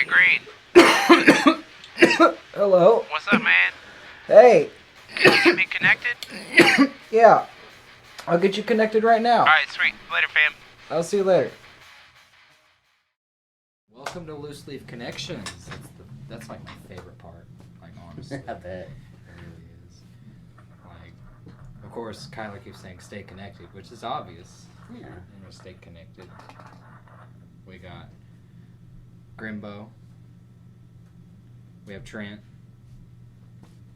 Hey, Green. Hello. What's up, man? Hey. Can you get me connected? Yeah. I'll get you connected right now. Alright, sweet. Later, fam. I'll see you later. Welcome to Loose Leaf Connections. That's like my favorite part. Like, honestly. I bet. It really is. Like, of course, Kyler keeps saying stay connected, which is obvious. Yeah. We're going to stay connected. We got Grimbo. We have Trent.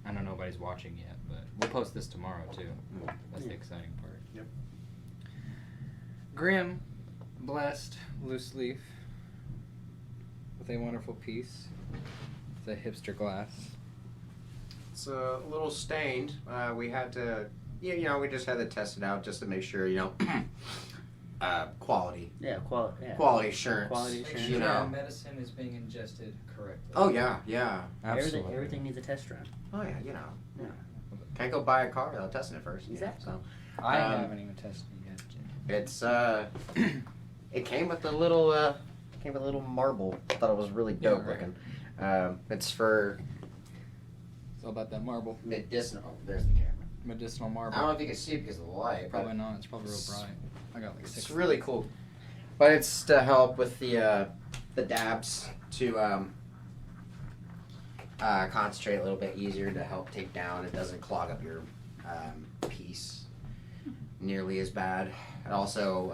I know nobody's watching yet, but we'll post this tomorrow too. That's the exciting part. Yep. Grim, blessed, loose leaf, with a wonderful piece. It's a hipster glass. It's a little stained. We had to, we just had to test it out just to make sure, quality. Yeah, quality. Yeah. Quality assurance. Quality Make assurance. sure You know. our medicine is being ingested correctly. Oh yeah. Everything needs a test run. Oh yeah, Yeah. Can't go buy a car without testing it first. Exactly. So I haven't even tested it yet. it's it came with a little marble. I thought it was really dope Yeah, right. looking. It's for It's all about that marble. medicinal. Oh, there's the camera. Medicinal I marble. don't know if you can see it because of the light. Probably but not. It's probably real bright. I got like It's 6. really cool. But it's to help with the dabs to concentrate a little bit easier to help take down. It doesn't clog up your piece nearly as bad. It also,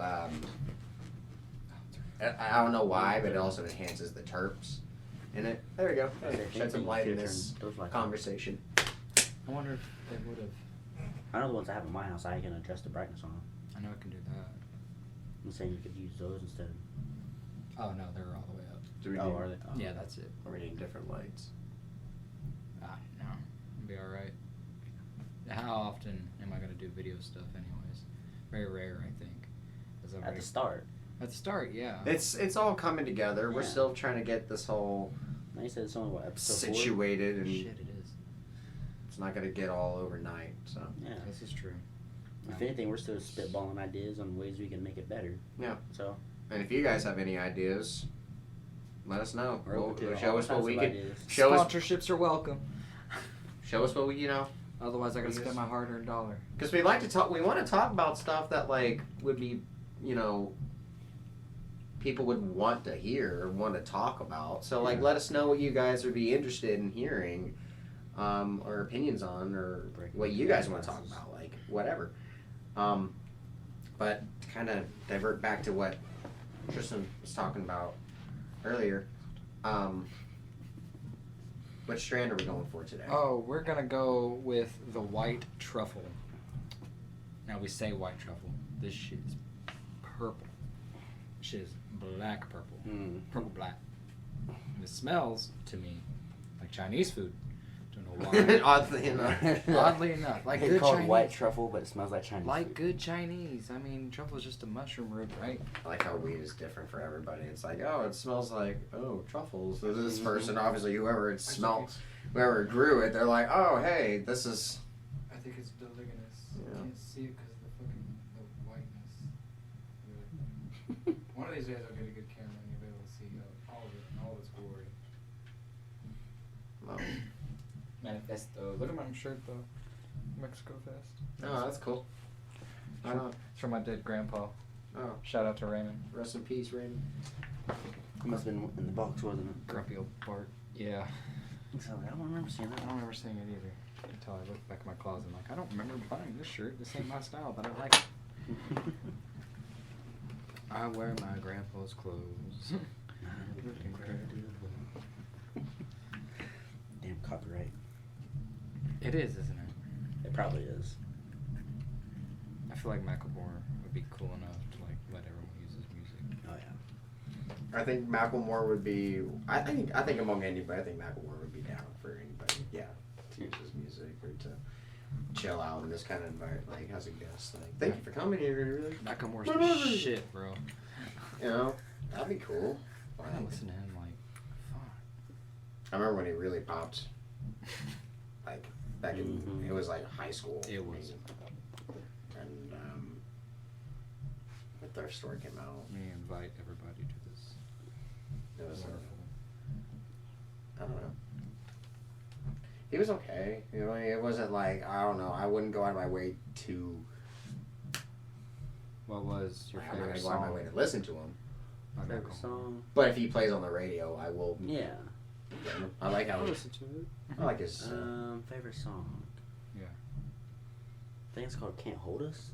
I don't know why, but it also enhances the terps in it. There we go. Hey, shed some light in this conversation. I wonder if they would have. I know the ones I have in my house. I can adjust the brightness on them. I know I can do that. I'm saying you could use those instead. Oh no, they're all the way up. Do we Oh, need, are they? Oh. Yeah, that's it. or we need different lights? No, it'll be all right. How often am I gonna do video stuff, anyways? Very rare, I think. As At the start. At the start, yeah. It's all coming together. We're Yeah. still trying to get this whole Now you said it's only what, episode 4? situated, and Shit, it is. it's not gonna get all overnight. So Yeah. This is true. If anything, we're still spitballing ideas on ways we can make it better. Yeah. So. and if you guys have any ideas, let us know. We're open to Show all us what types we of can. ideas. Show us. Sponsorships are welcome. Show us what we Otherwise, I gotta Yes. spend my hard-earned dollar. because we like to talk. We want to talk about stuff that would be, people would want to hear or want to talk about. So Yeah. let us know what you guys would be interested in hearing, or opinions on, or what you guys want to talk about, whatever. But to kind of divert back to what Tristan was talking about earlier, what strand are we going for today? Oh, we're gonna go with the white truffle. Now we say white truffle. This shit is purple. Shit is black purple. Purple black. And it smells to me like Chinese food. Don't know why. Oddly enough. Oddly enough, like It's good called Chinese. white truffle, but it smells like Chinese Like food. good Chinese. I mean, truffle is just a mushroom root, right? I like how weed is different for everybody. It's like, oh, it smells like, truffles. This person, obviously, whoever it smelled, whoever grew it, they're like, oh, hey, this is. I think it's biliginous. Yeah. Can't see it because of the fucking whiteness. One of these days I'll get a good camera and you'll be able to see all of it, all of its glory. Oh, Manifesto. Look at my shirt though. Mexico Fest. oh that's cool. I know. It's from my dead grandpa. Oh, Shout out to Raymond. rest in peace, Raymond. It must have been in the box, wasn't it? Grumpy old Bart. Yeah. So, I don't remember seeing I that. don't remember seeing it either. Until I look back in my closet and I don't remember buying this shirt. This ain't my style, but I like it. I wear my grandpa's clothes. Damn copyright. It is, isn't it? It probably is. I feel like Macklemore would be cool enough to let everyone use his music. Oh yeah. I think Macklemore would be. I think among anybody, I think Macklemore would be down for anybody. Yeah, to use his music or to chill out in this kind of environment, as a guest. Thank you for coming here. Really, Macklemore's the shit, bro. That'd be cool. I listen to him fuck. I remember when he really popped. Back in Mhm. it was high school. It was. And the thrift store came out. We invite everybody to this. It was Wonderful. I don't know. He was okay. You know, it wasn't like, I don't know, I wouldn't go out of my way to. What was your I'm not favorite gonna go out of my song? way to listen to him. Okay, Favorite cool. song? But if he plays on the radio, I will. Yeah. I like how I'll he, listen to it. I like his. Favorite song? Yeah. I think it's called Can't Hold Us.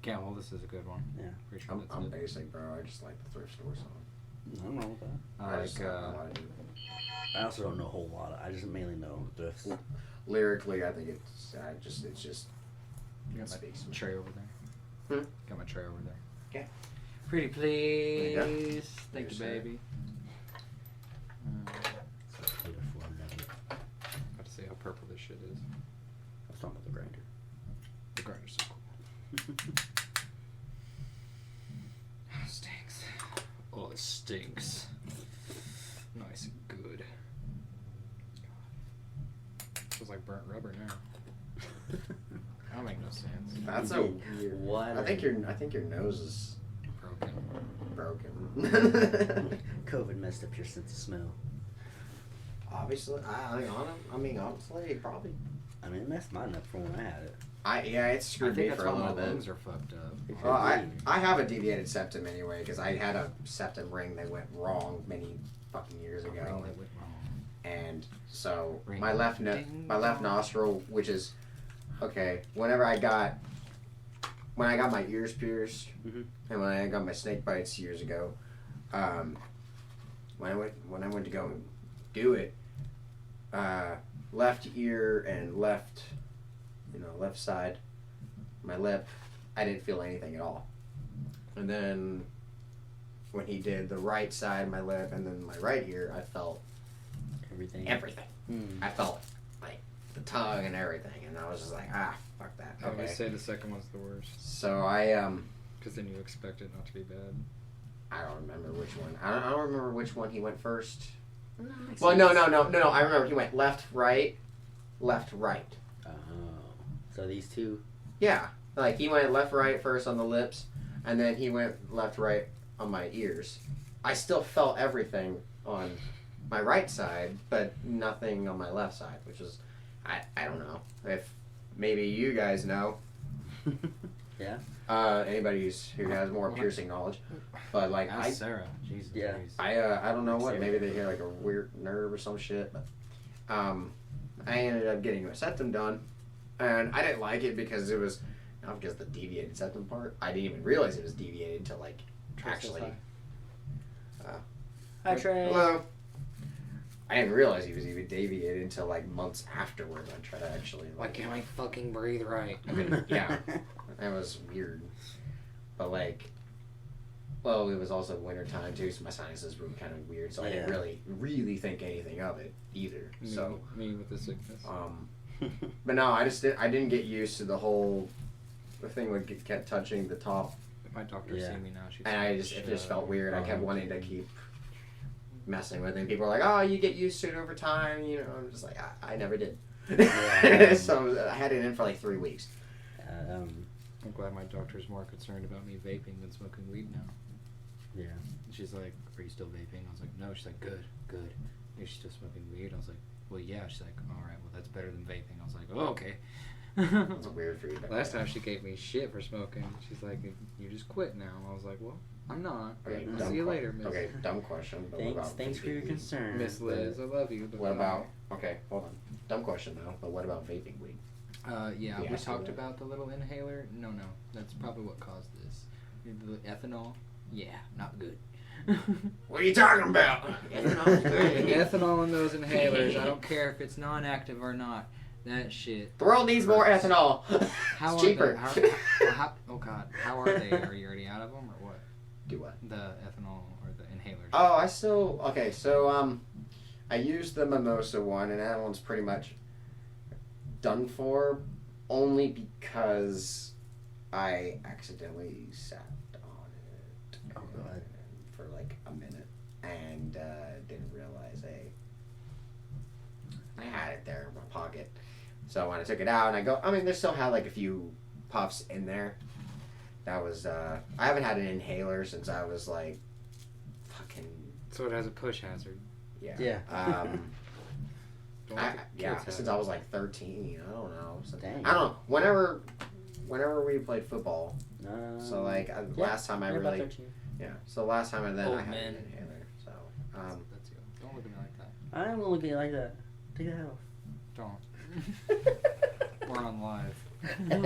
Can't Hold This is a good one. Yeah. Pretty sure that's I'm it. basic, bro. I just like the thrift store song. Nothing wrong with that. I just like, don't know how to do it. I also don't know a whole lot. I just mainly know thrifts. Lyrically, I think it's just you got my speaks. tray over there. Hmm? Got my tray over there. Okay. Pretty you go. please. Thank you, There's that. baby. It's a beautiful nugget. About to say how purple this shit is. I was talking about the grinder. The grinder's so cool. Stinks. Oh, it stinks. Nice and good. Feels like burnt rubber now. That'll make no sense. That's a weird. What? I think your nose is Broken. broken. COVID messed up your sense of smell. Obviously, I mean, honestly, probably. I mean, it messed mine up from when I had it. It I screwed think me that's for a why my little bit. lungs are fucked up. Well, I have a deviated septum anyway because I had a septum ring that went wrong many fucking years ago, Ring that went wrong. and so Ring. my left Ding my left dong. nostril, which is okay. When I got my ears pierced, Mhm. and when I got my snake bites years ago, when I went to go do it, left ear and left side, my lip, I didn't feel anything at all. And then when he did the right side, my lip, and then my right ear, I felt Everything. everything. Mm. I felt like the tongue and everything, and I was just like, fuck that. I always Okay. say the second one's the worst. So I Because then you expect it not to be bad. I don't remember which one. I don't remember which one he went first. Makes Well, sense. no. I remember he went left, right. Oh. So these two. Yeah, like he went left, right first on the lips, and then he went left, right on my ears. I still felt everything on my right side, but nothing on my left side, which is, I don't know if maybe you guys know. Yeah. Anybody who has more piercing knowledge, but like Ask Sarah. Jesus Yeah. Christ. I don't know what. Same. Maybe they hear like a weird nerve or some shit. But I ended up getting a septum done, and I didn't like it because it was not because the deviated septum part. I didn't even realize it was deviated until like actually. Hi, Trent. Hello. I didn't realize he was even deviated until like months afterwards. I tried to actually Why can't I fucking breathe right? yeah, that was weird. But like, well, it was also winter time too, so my sinuses were kind of weird. So I didn't Yeah. really think anything of it either. So, me with the sickness. but no, I didn't get used to the whole thing would kept touching the top, My doctor Yeah. see me now. She's and like, it just felt "Shut weird. I kept up." wanting to keep messing with it. People were like, "Oh, you get used to it over time," you know. I'm just like, I never did. Yeah. So I had it in for like 3 weeks. I'm glad my doctor's more concerned about me vaping than smoking weed now. Yeah. And she's like, "Are you still vaping?" I was like, "No." She's like, "Good, good." Are you still smoking weed? I was like, "Well, yeah." She's like, "All right, well, that's better than vaping." I was like, "Oh, okay." It's weird for you. Last time she gave me shit for smoking. She's like, "You just quit now." I was like, "Well, I'm not. Okay, I'll dumb see you later, Miss." Okay, dumb question. But what about Thanks for your vaping weed? concern. Miss Liz, I love you. But What about? Okay, hold on. Dumb question though. But what about vaping weed? Yeah, We we asked you talked that. about the little inhaler. No, that's probably what caused this. The ethanol. Yeah, not good. What are you talking about? Ethanol in those inhalers. I don't care if it's non-active or not. That shit. The world needs more hurts. ethanol. How It's are cheaper. they? Oh God, how are they? Are you already out of them or what? Do what? The ethanol or the inhalers? Oh, I still okay. So I used the mimosa one, and that one's pretty much done for, only because I accidentally sat on it Oh, God. for like a minute and didn't realize I had it there in my pocket. So when I took it out, and they still had like a few puffs in there. That was I haven't had an inhaler since I was like fucking So it has a push hazard. yeah. Yeah. Kids since have I it. was like 13. I don't know. So, Dang. I don't know. Whenever we played football, so like last time I you're about really 13. So last time I Old had man. an inhaler. So That's you. Don't look at me like that. I am gonna look at you like that. Take that off. Don't. We're on live. you're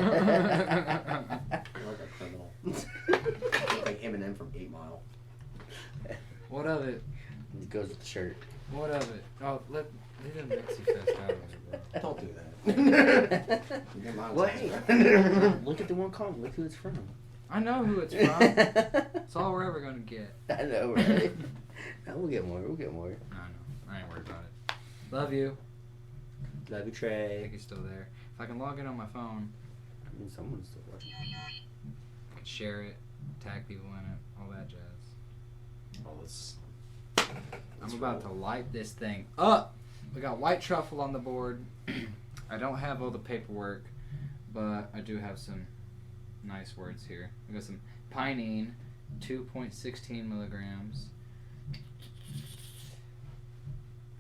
like a criminal. You're like Eminem from 8 Mile. What of it? It goes with the shirt. What of it? Oh, leave the Mexi Fest out of it, bro. Don't do that. You get monetized, Look at the one comment. Look who it's from. I know who it's from. It's all we're ever gonna get. I know, right? No, we'll get more. We'll get more. I know. I ain't worried about it. Love you. Love you, I Trey. think he's still there. If I can log in on my phone, I mean, someone's still watching. I can share it, tag people in it, all that jazz. Well, let's I'm about to light this thing up. We got white truffle on the board. I don't have all the paperwork, but I do have some nice words here. We got some pinene, 2.16 milligrams.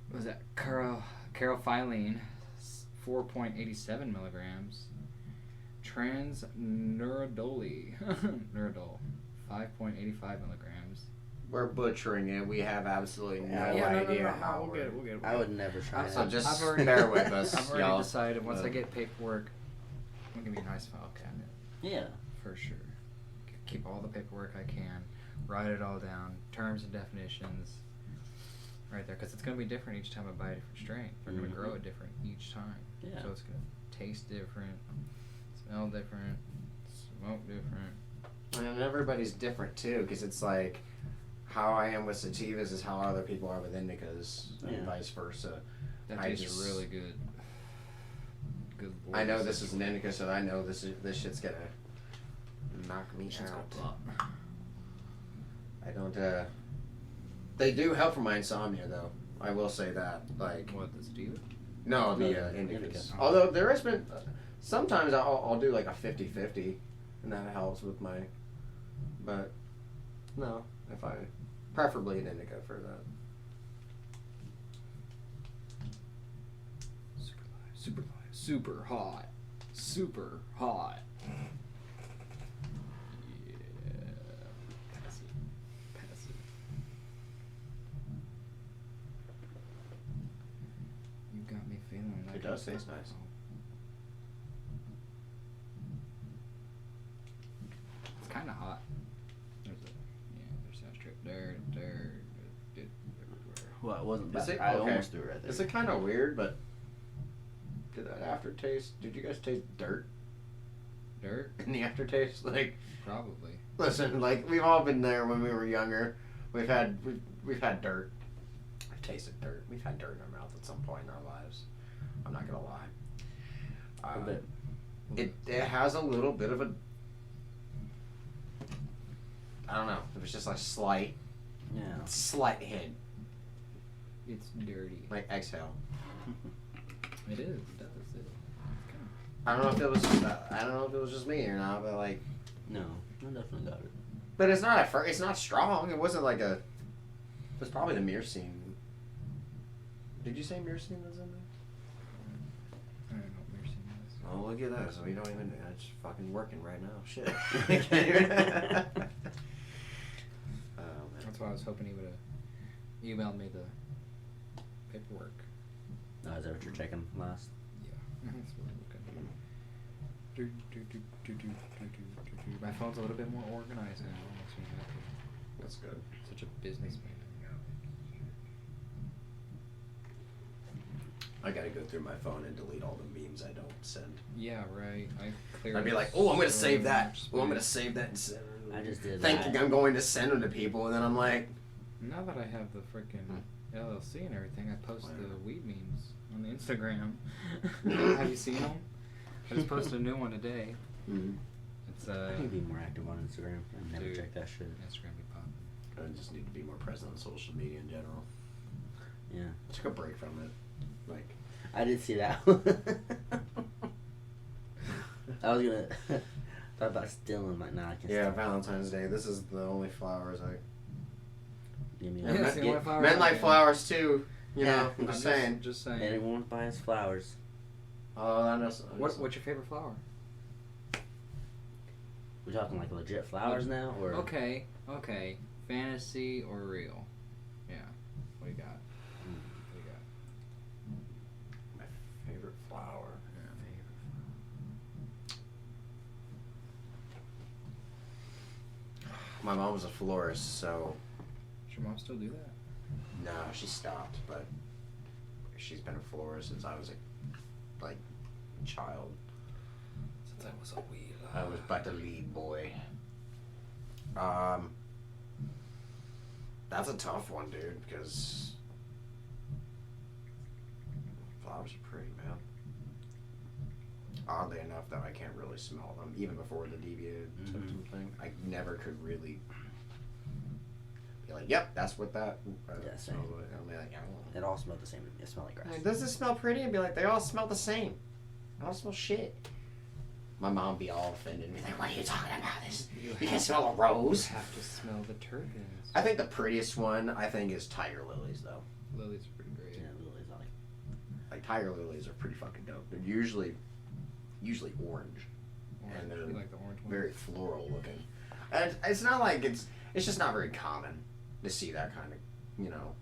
What was that? Carophylline, 4.87 milligrams. Transnurodole, Nurodol, 5.85 milligrams. We're butchering it. We have absolutely no Yeah, idea no, how we'll get it. We'll get it. I would never try So it. just I've already- bear with us, I've already y'all. decided once I get paperwork, I'm gonna give you a nice file cabinet Yeah. for sure. Keep all the paperwork I can, write it all down, terms and definitions, right there, because it's gonna be different each time I buy a different strain. We're gonna grow it different each time, Yeah. so it's gonna taste different, smell different, smoke different. And everybody's different too, because it's like how I am with sativas is how other people are with indicas, and Yeah. vice versa. That I tastes just- really good. Good. Lord, I know this is an indica, so I know this shit's gonna knock me shit's gonna out. pop. I don't. They do help for my insomnia, though. I will say that. Like, What, the sativa? no, the The indicas. indica. Although there has been sometimes I'll do like a 50-50, and that helps with my. But no, if I preferably an indica for that. Super live, super live, super hot, super hot. Yeah, pass it, pass it. You got me feeling like It does taste nice. It's kind of hot. There's that strip there, everywhere. Well, it wasn't Is bad. it? I Okay. almost threw it right there. It's kind of weird, but did that aftertaste? Did you guys taste dirt Dirt, in the aftertaste? Like, probably. listen, like we've all been there when we were younger. We've had dirt. I've tasted dirt. We've had dirt in our mouth at some point in our lives. I'm not gonna lie. A bit. It has a little bit of a. I don't know. It was just a slight hint, It's dirty. like exhale. It is. It does. I don't know if it was. I don't know if it was just me or not, but like. No, I definitely got it. But it's not it's not strong. It wasn't like a. It was probably the myrcene. Did you say myrcene was in there? I don't know what you're seeing this. Oh, look at that. So we don't even. It's fucking working right now. Shit. Oh man. That's why I was hoping he would have emailed me the paperwork. No, is that what you're checking last? Yeah. That's what I'm looking at. My phone's a little bit more organized now. It makes me happy. That's good. Such a businessman. I gotta go through my phone and delete all the memes I don't send. Yeah, right. I cleared. I'd be like, oh, I'm gonna so save that. much Oh, I'm gonna space. save that and send it. I just did Thinking that. I'm going to send them to people, and then I'm like, Now that I have the freaking LLC and everything, I post the weed memes on the Instagram. Have you seen them? I just posted a new one today. It's I need to be more active on Instagram. I never Dude. check that shit. Instagram be popping. I just need to be more present on social media in general. Yeah. I took a break from it. Like, I did see that. I was gonna thought about stealing my nah, I can yeah, steal. Valentine's Day. This is the only flowers I. Give me Yeah, that. it's the only flower Men I like get. flowers too. You know, I'm just saying. Just saying. Anyone want to buy us flowers? Oh, I know. What's your favorite flower? We talking like legit flowers now, or Okay. Fantasy or real? Yeah. What do you got? My favorite flower. My mom was a florist, so Does your mom still do that? no, she stopped. But she's been a florist since I was a child. Since I was a wee I was but a lead boy. That's a tough one, dude, because flowers are pretty, man. Oddly enough, though, I can't really smell them, even before the deviated septum thing. I never could really be like, yep, that's what that same. smells like. I'll be like, I don't know. it all smelled the same to me. It smelled like grass. Like, does this smell pretty? And be like, they all smell the same. They all smell shit. My mom be all offended and be like, what are you talking about? This you can't smell a rose. You have to smell the turbans. I think the prettiest one is tiger lilies, though. Lilies are pretty great. Yeah, lilies. I like. Tiger lilies are pretty fucking dope. They're usually orange. And they're You like the orange one? very floral looking. And it's not like it's just not very common to see that kind of, you know.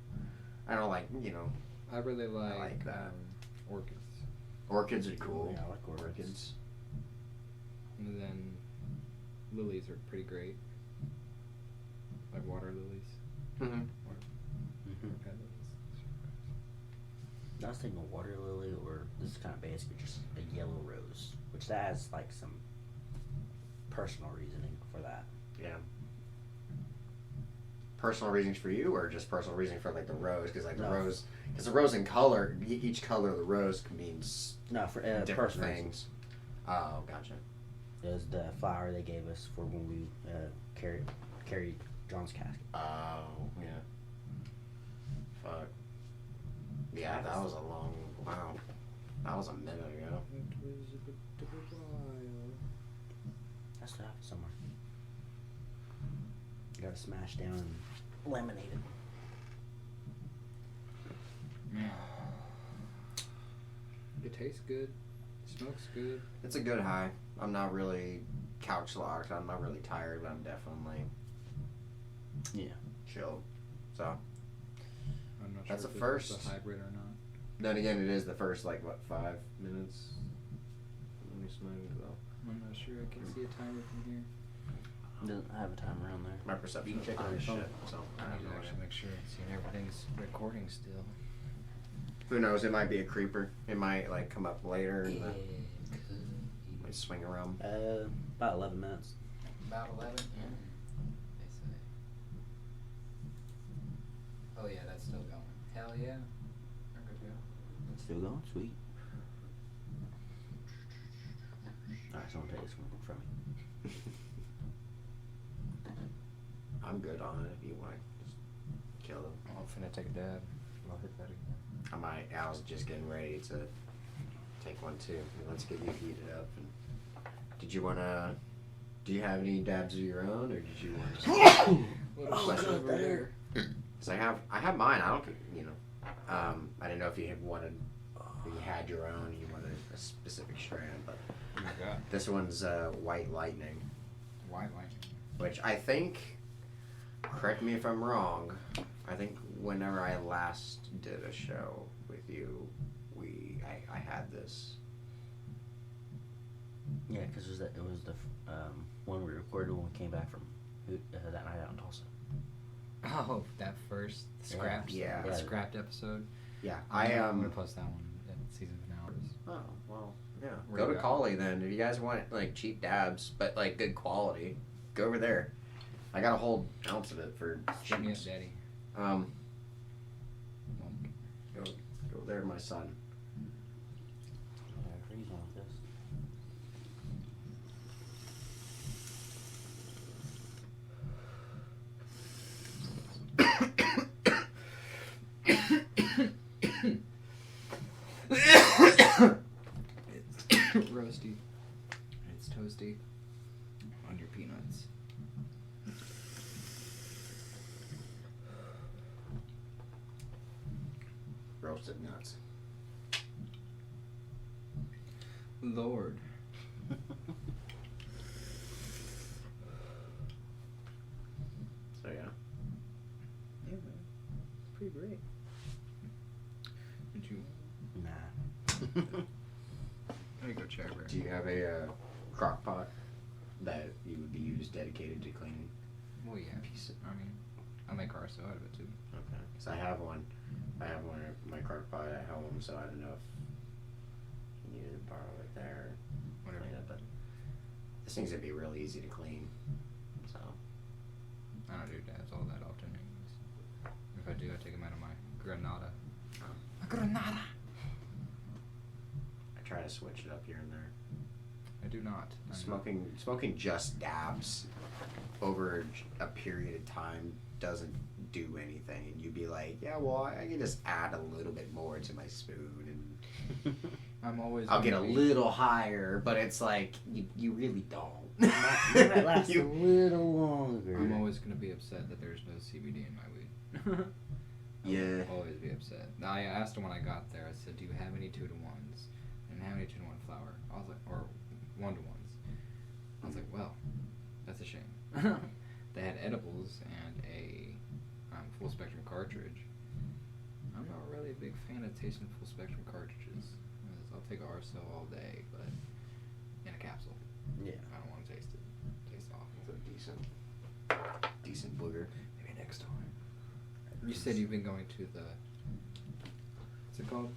I don't like, you know, I really like, like that. Orchids. orchids are cool. Yeah, I like orchids. And then lilies are pretty great. Like water lilies. Mm-hmm. Pet lilies. I was thinking a water lily, or this is kind of basically just a yellow rose, which that has like some personal reasoning for that. Yeah. Personal reasons for you, or just personal reasoning for like the rose? Because like the rose, because the rose in color, each color of the rose means No, for different personal things. reasons. Oh, gotcha. It was the flower they gave us for when we carried John's casket. Oh, yeah. Fuck. Yeah, that was a long. Wow. That was a minute ago. I still have it somewhere. You gotta smash down and laminate it. It tastes good. It smokes good. It's a good high. I'm not really couch locked. I'm not really tired, but I'm definitely chilled. So I'm not That's sure a if first. it's a hybrid or not. then again, it is the first 5 minutes. Let me smoke it though. I'm not sure. I can see a timer from here. Doesn't have a timer on there. My perception You can check of it on time your is phone. shit. So I I have need no to idea. actually make sure everything's recording still. Who knows? It might be a creeper. It might come up later and might swing around. About 11 minutes. About 11? Yeah. They say. Oh yeah, that's still going. Hell yeah. We're good to go. Still going? Sweet. Alright, someone take this one from me. I'm good on it if you want to just kill them. I'm finna take a dab. I'll hit that again. I was just getting ready to take one too. Let's get you heated up. And do you have any dabs of your own, or did you want to? Over there. Cause I have mine. I don't, I didn't know if you had your own, you wanted a specific strand, but Oh my god. this one's White Lightning, White lightning. which I think, correct me if I'm wrong, I think whenever I last did a show with you, I had this. Yeah, because it was the one we recorded when we came back from that night out in Tulsa. Oh, that first scrapped, Yeah. scrapped episode. Yeah, I'm gonna post that one at season finale. Oh, well, yeah. Where Go you to at? Collie then. If you guys want cheap dabs, but good quality, go over there. I got a whole ounce of it for Shoot me up, cheap. daddy. Go there, my son. Whatever he's on with this. It's roasty. It's toasty. On your peanuts. roasted nuts. Lord. So yeah. Yeah, man. Pretty great. Did you? Nah. There you go, Cherry. Do you have a crock pot that you would be used dedicated to cleaning? Well, yeah. I mean, I make RSO out of it too. Okay. Because I have one. I have one in my crock pot at home, so I don't know if you need to borrow it there. Whatever. Clean it, but this thing's gonna be real easy to clean. So. I don't do dabs all that often. Anyways. If I do, I take them out of my Granada. My Granada. I try to switch it up here and there. I do not. Smoking just dabs over a period of time doesn't do anything, and you'd be like, yeah, well, I can just add a little bit more to my spoon, and I'm always. I'll get a gonna be- little higher, but it's like you really don't. You might last a You- little longer. I'm always gonna be upset that there's no CBD in my weed. Yeah. I'll always be upset. Now, I asked him when I got there. I said, "Do you have any 2-to-1s? And how many 2-to-1 flour?" I was like, or 1-to-1s. I was like, well, that's a shame. They had edibles and a full spectrum cartridge. I'm not really a big fan of tasting full spectrum cartridges. I'll take RSO all day, but in a capsule. Yeah. I don't want to taste it. Tastes awful. It's a decent booger. Maybe next time. You said you've been going to the. What's it called?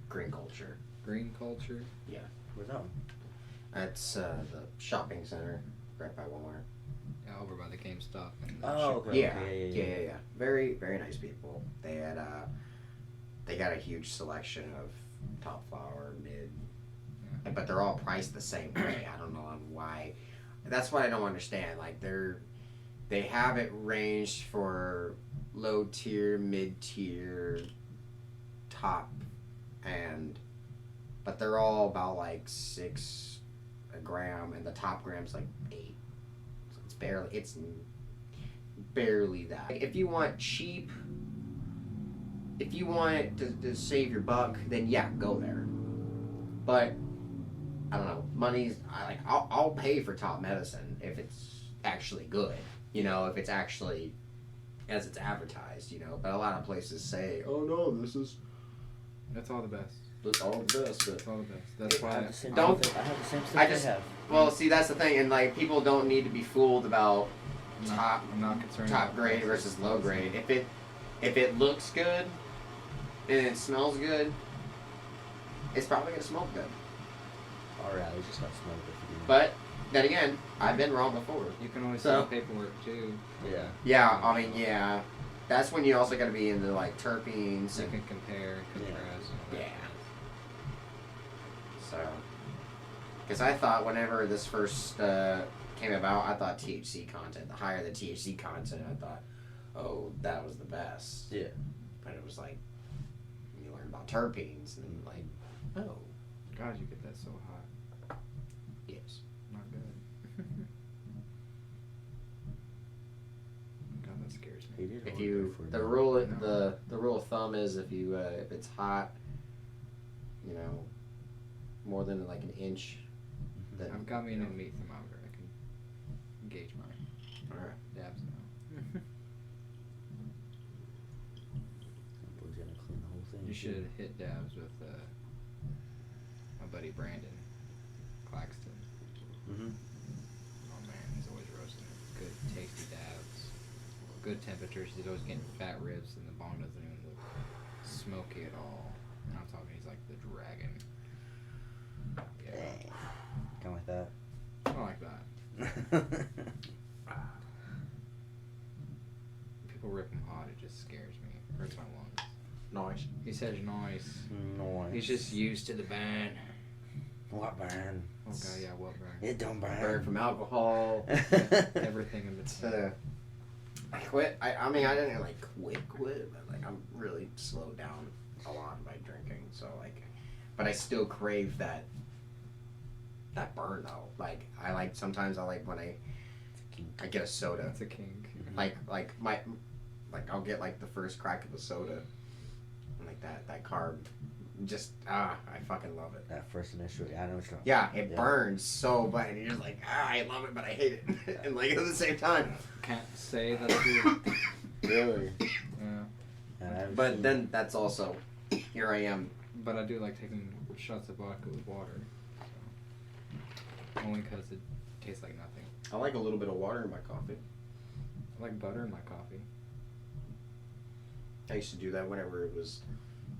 Green culture. Green Culture. Yeah. Where's that one? That's the shopping center right by Walmart. Yeah, over by the GameStop. And the Oh, ship- okay. Yeah. Very, very nice people. They had they got a huge selection of top flour, mid, Yeah. but they're all priced the same way. I don't know why. That's what I don't understand. Like they have it ranged for low tier, mid tier, top, but they're all about like 6 a gram, and the top gram's like 8. So it's barely that. If you want cheap, if you want it to save your buck, then yeah, go there. But I don't know, I'll pay for top medicine if it's actually good. You know, if it's actually as it's advertised. You know, but a lot of places say, "Oh no, this is That's all the best. all the best." But That's all the best. That's I why. have the same Don't- stuff. I have the same stuff I they just- have. well, see, that's the thing, and like people don't need to be fooled about I'm not concerned. top about grade prices. versus low grade. If it looks good and it smells good, it's probably gonna smoke good. Our alley just got smoked if you do. But then again, I've been wrong before. You can always So- see the paperwork too. Yeah. Yeah, I mean, yeah, that's when you also gotta be into like terpenes You and can compare, contrast. And all that. Yeah. so. Because I thought whenever this first came about, I thought THC content. The higher the THC content, I thought, oh, that was the best. Yeah. But it was like you learn about terpenes and like, oh, God, you get that so hot. yes. Not good. God, that scares He me. did If order you for the me. rule No. the rule of thumb is if you if it's hot, you know, more than like an inch, then I've got me you in a know. meat thermometer. I can gauge my All right. dabs now. Boy's gonna clean the whole thing. You should hit dabs with my buddy Brandon Claxton. Mm-hmm. Oh man, he's always roasting it. Good, tasty dabs. Good temperatures. He's always getting fat ribs, and the bone doesn't even look smoky at all. And I'm talking, he's like the dragon. Yeah, Dang. Kind of like that. I don't like that. People rip him hot. It just scares me. Hurts my lungs. Nice. He says nice. Nice. He's just used to the burn. What burn? Oh god, yeah, what burn? It don't burn. Burn from alcohol. Everything in It's, between. I quit. I mean, I didn't like quit, but like I'm really slowed down a lot by drinking. So like, but I still crave that burn though. Like I like sometimes I like when I get a soda. That's a kink. Like I'll get like the first crack of a soda, like that carb. Just I fucking love it. That first initial, I know what you're talking Yeah, about. it burns so bad, and you're just like, I love it, but I hate it, and like at the same time. Can't say that I do. Really? Yeah. But then that's also, here I am. But I do like taking shots of vodka with water. So. Only because it tastes like nothing. I like a little bit of water in my coffee. I like butter in my coffee. I used to do that whenever it was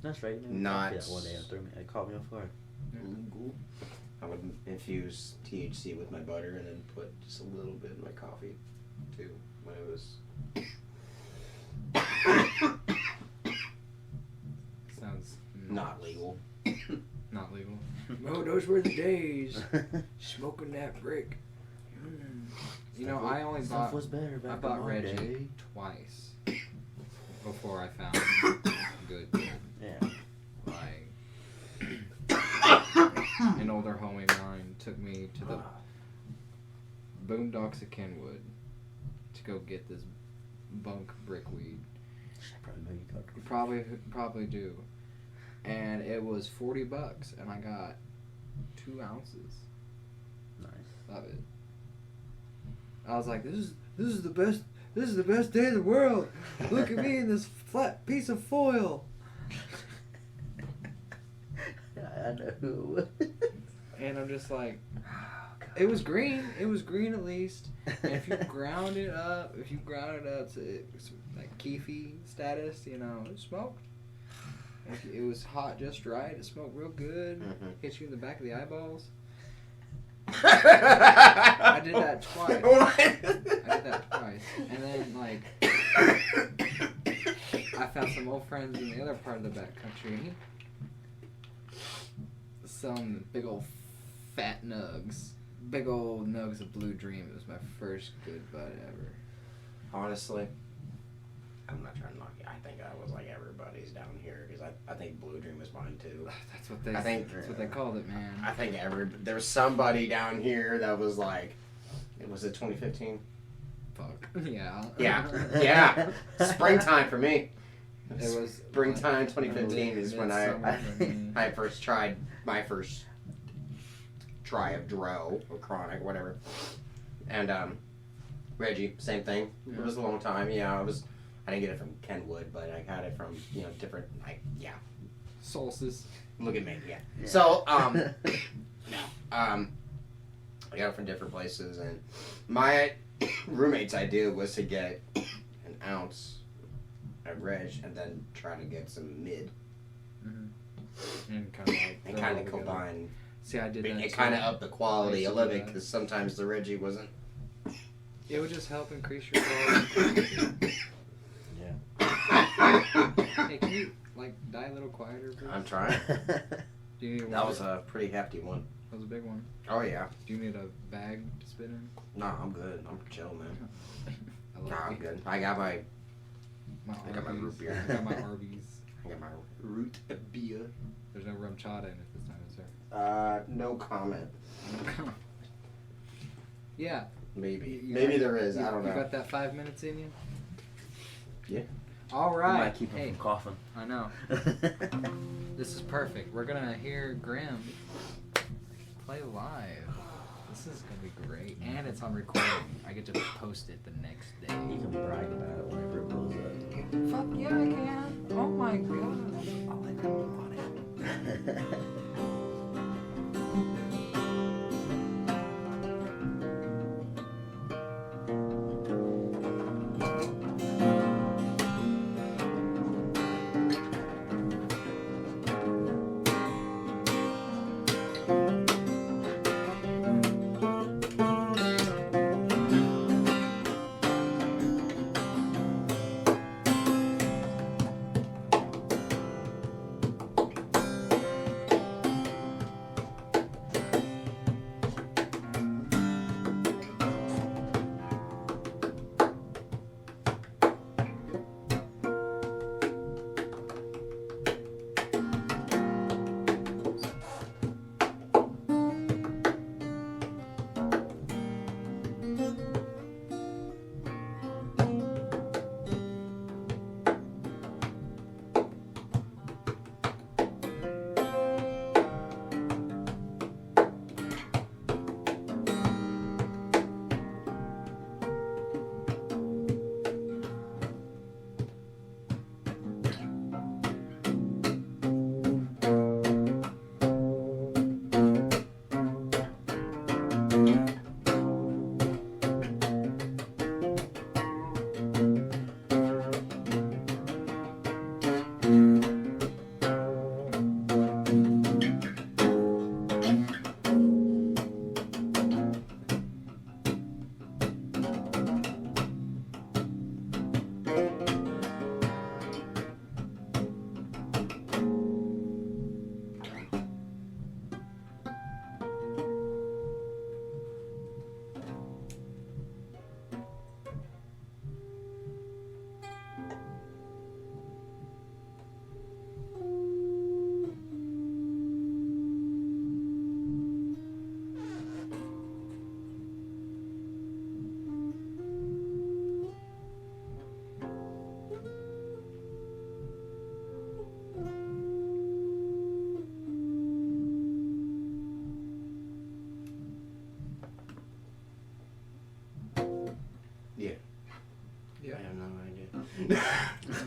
That's right. not Yeah, one day it caught me off guard. legal. I would infuse THC with my butter and then put just a little bit in my coffee too when it was. Sounds Not legal. Not legal. Oh, those were the days. Smoking that brick. You know, I only Stuff bought was better back I bought in my Reggie day. twice before I found good. Yeah. Like an older homie of mine took me to the boondocks of Kenwood to go get this bunk brickweed. I probably know you talked. Probably do. And it was $40, and I got 2 ounces Nice. of it. I was like, this is the best day in the world. Look at me in this flat piece of foil. I know who it was. And I'm just like, it was green. It was green at least. And if you ground it up to like keefy status, you know, it smoked. If it was hot just right. It smoked real good. Mm-hmm. Hit you in the back of the eyeballs. I did that twice. And then, like, I found some old friends in the other part of the backcountry selling big old fat nugs. Big old nugs of Blue Dream. It was my first good bud ever. Honestly, I'm not trying to knock you. I think I was like everybody's down here because I think Blue Dream was mine too. That's what they called it, man. I think there was somebody down here that was like, was it 2015? Fuck. Yeah. Yeah. Springtime for me. It was Springtime 2015 is when midsummer I first tried my first try of Dro or Chronic, whatever. And Reggie, same thing. Yeah. It was a long time. Yeah, I didn't get it from Kenwood, but I got it from different Solstice. Look at me, yeah. So I got it from different places, and my roommate's idea was to get an ounce of Reg and then try to get some mid. Mm-hmm. And kind of combine. See, I did that. It too. kind of upped the quality I of used to do living that. because sometimes the Reggie wasn't. It would just help increase your quality. Yeah. Hey, can you die a little quieter, please? I'm trying. Do you need That was a pretty hefty one. That was a big one. Oh yeah. Do you need a bag to spit in? No, I'm good. I'm chill, man. I love No, I'm it. good. I got my I got my root beer. I got my Arby's. I got my root beer. There's no rum chata in it this time, is there? No comment. Yeah. Maybe. You Maybe got- there is. you- I don't know. You got that 5 minutes in you? Yeah. All I right. might keep him Hey, from coughing. I know. This is perfect. We're gonna hear Grim play live. This is gonna be great, and it's on recording. I get to post it the next You day. can brag about it whenever it blows up. Fuck yeah, I can. Oh my god. I'll let them know on it.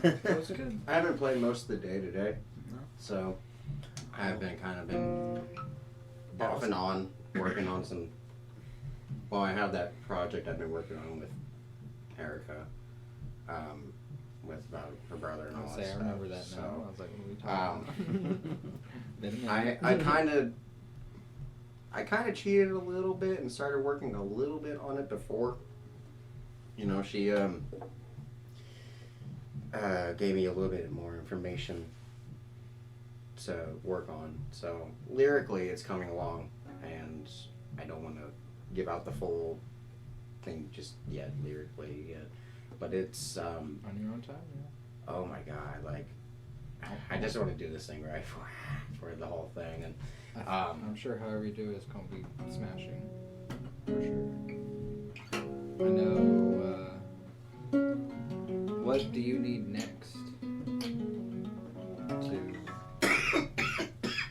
It was good. I haven't played most of the day today, No. so I've been off and on working on some. Well, I have that project I've been working on with Erica, with about her brother and all that I stuff. remember that now. So, I was like, what are we talking about? Been a minute. I kind of cheated a little bit and started working a little bit on it before. You know, she gave me a little bit more information to work on. So lyrically, it's coming along, and I don't want to give out the full thing just yet lyrically yet. But it's On your own time, yeah. oh my god, like I just want to do this thing right for the whole thing, and I'm sure however you do it's going to be smashing. For sure. I know, what do you need next to,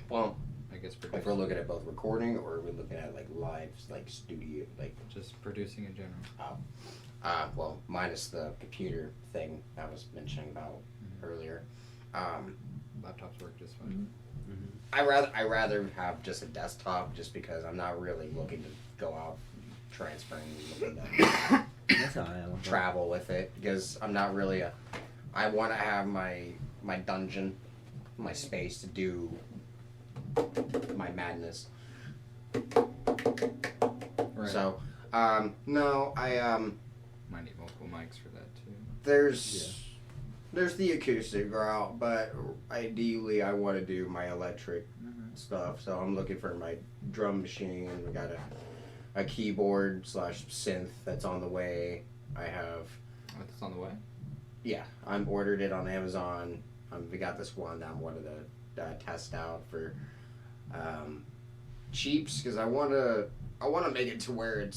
well, I guess, if we're produce? looking at both recording or we're looking at like live, like studio, like Just producing in general. well, minus the computer thing I was mentioning about earlier. Laptops work just fine. I rather have just a desktop, just because I'm not really looking to go out transferring, looking to That's how I am. travel with it, because I'm not really I want to have my dungeon, my space to do my madness. Right. So, no, Might need multiple mics for that too. there's the acoustic route, but ideally I want to do my electric stuff. So I'm looking for my drum machine. We got a keyboard / synth that's on the way. I have, Oh, it's on the way? yeah, I'm ordered it on Amazon. We got this one that I wanted to test out for cheaps, because I want to make it to where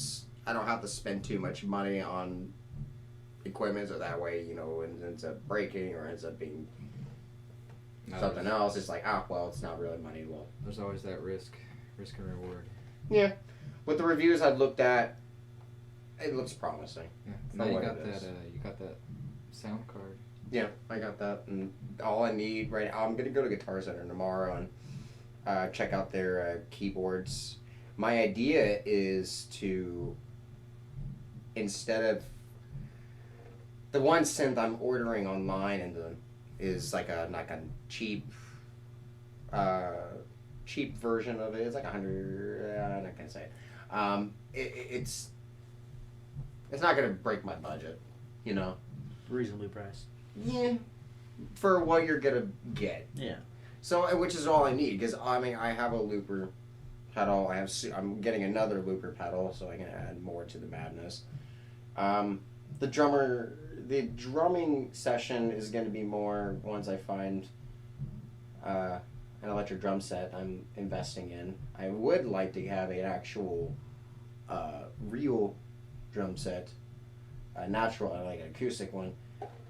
I don't have to spend too much money on equipment, so that way, you know, it ends up breaking or ends up being something else. It's like, well, it's not really money. Well, There's always that risk and reward. yeah. With the reviews I've looked at, it looks promising. Yeah. For Now you what got it that. is. You got that sound card. Yeah, I got that, and all I need right now, I'm gonna go to Guitar Center tomorrow and check out their keyboards. My idea is to, instead of the one synth I'm ordering online, and is like a cheap version of it. It's like 100. I'm not gonna say it. It's not gonna break my budget, you know. Reasonably priced. Yeah, for what you're gonna get. Yeah. So, which is all I need, because I mean, I have a looper pedal. I'm getting another looper pedal, so I can add more to the madness. The drumming session is going to be more once I find an electric drum set I'm investing in. I would like to have an actual real drum set, natural, like an acoustic one,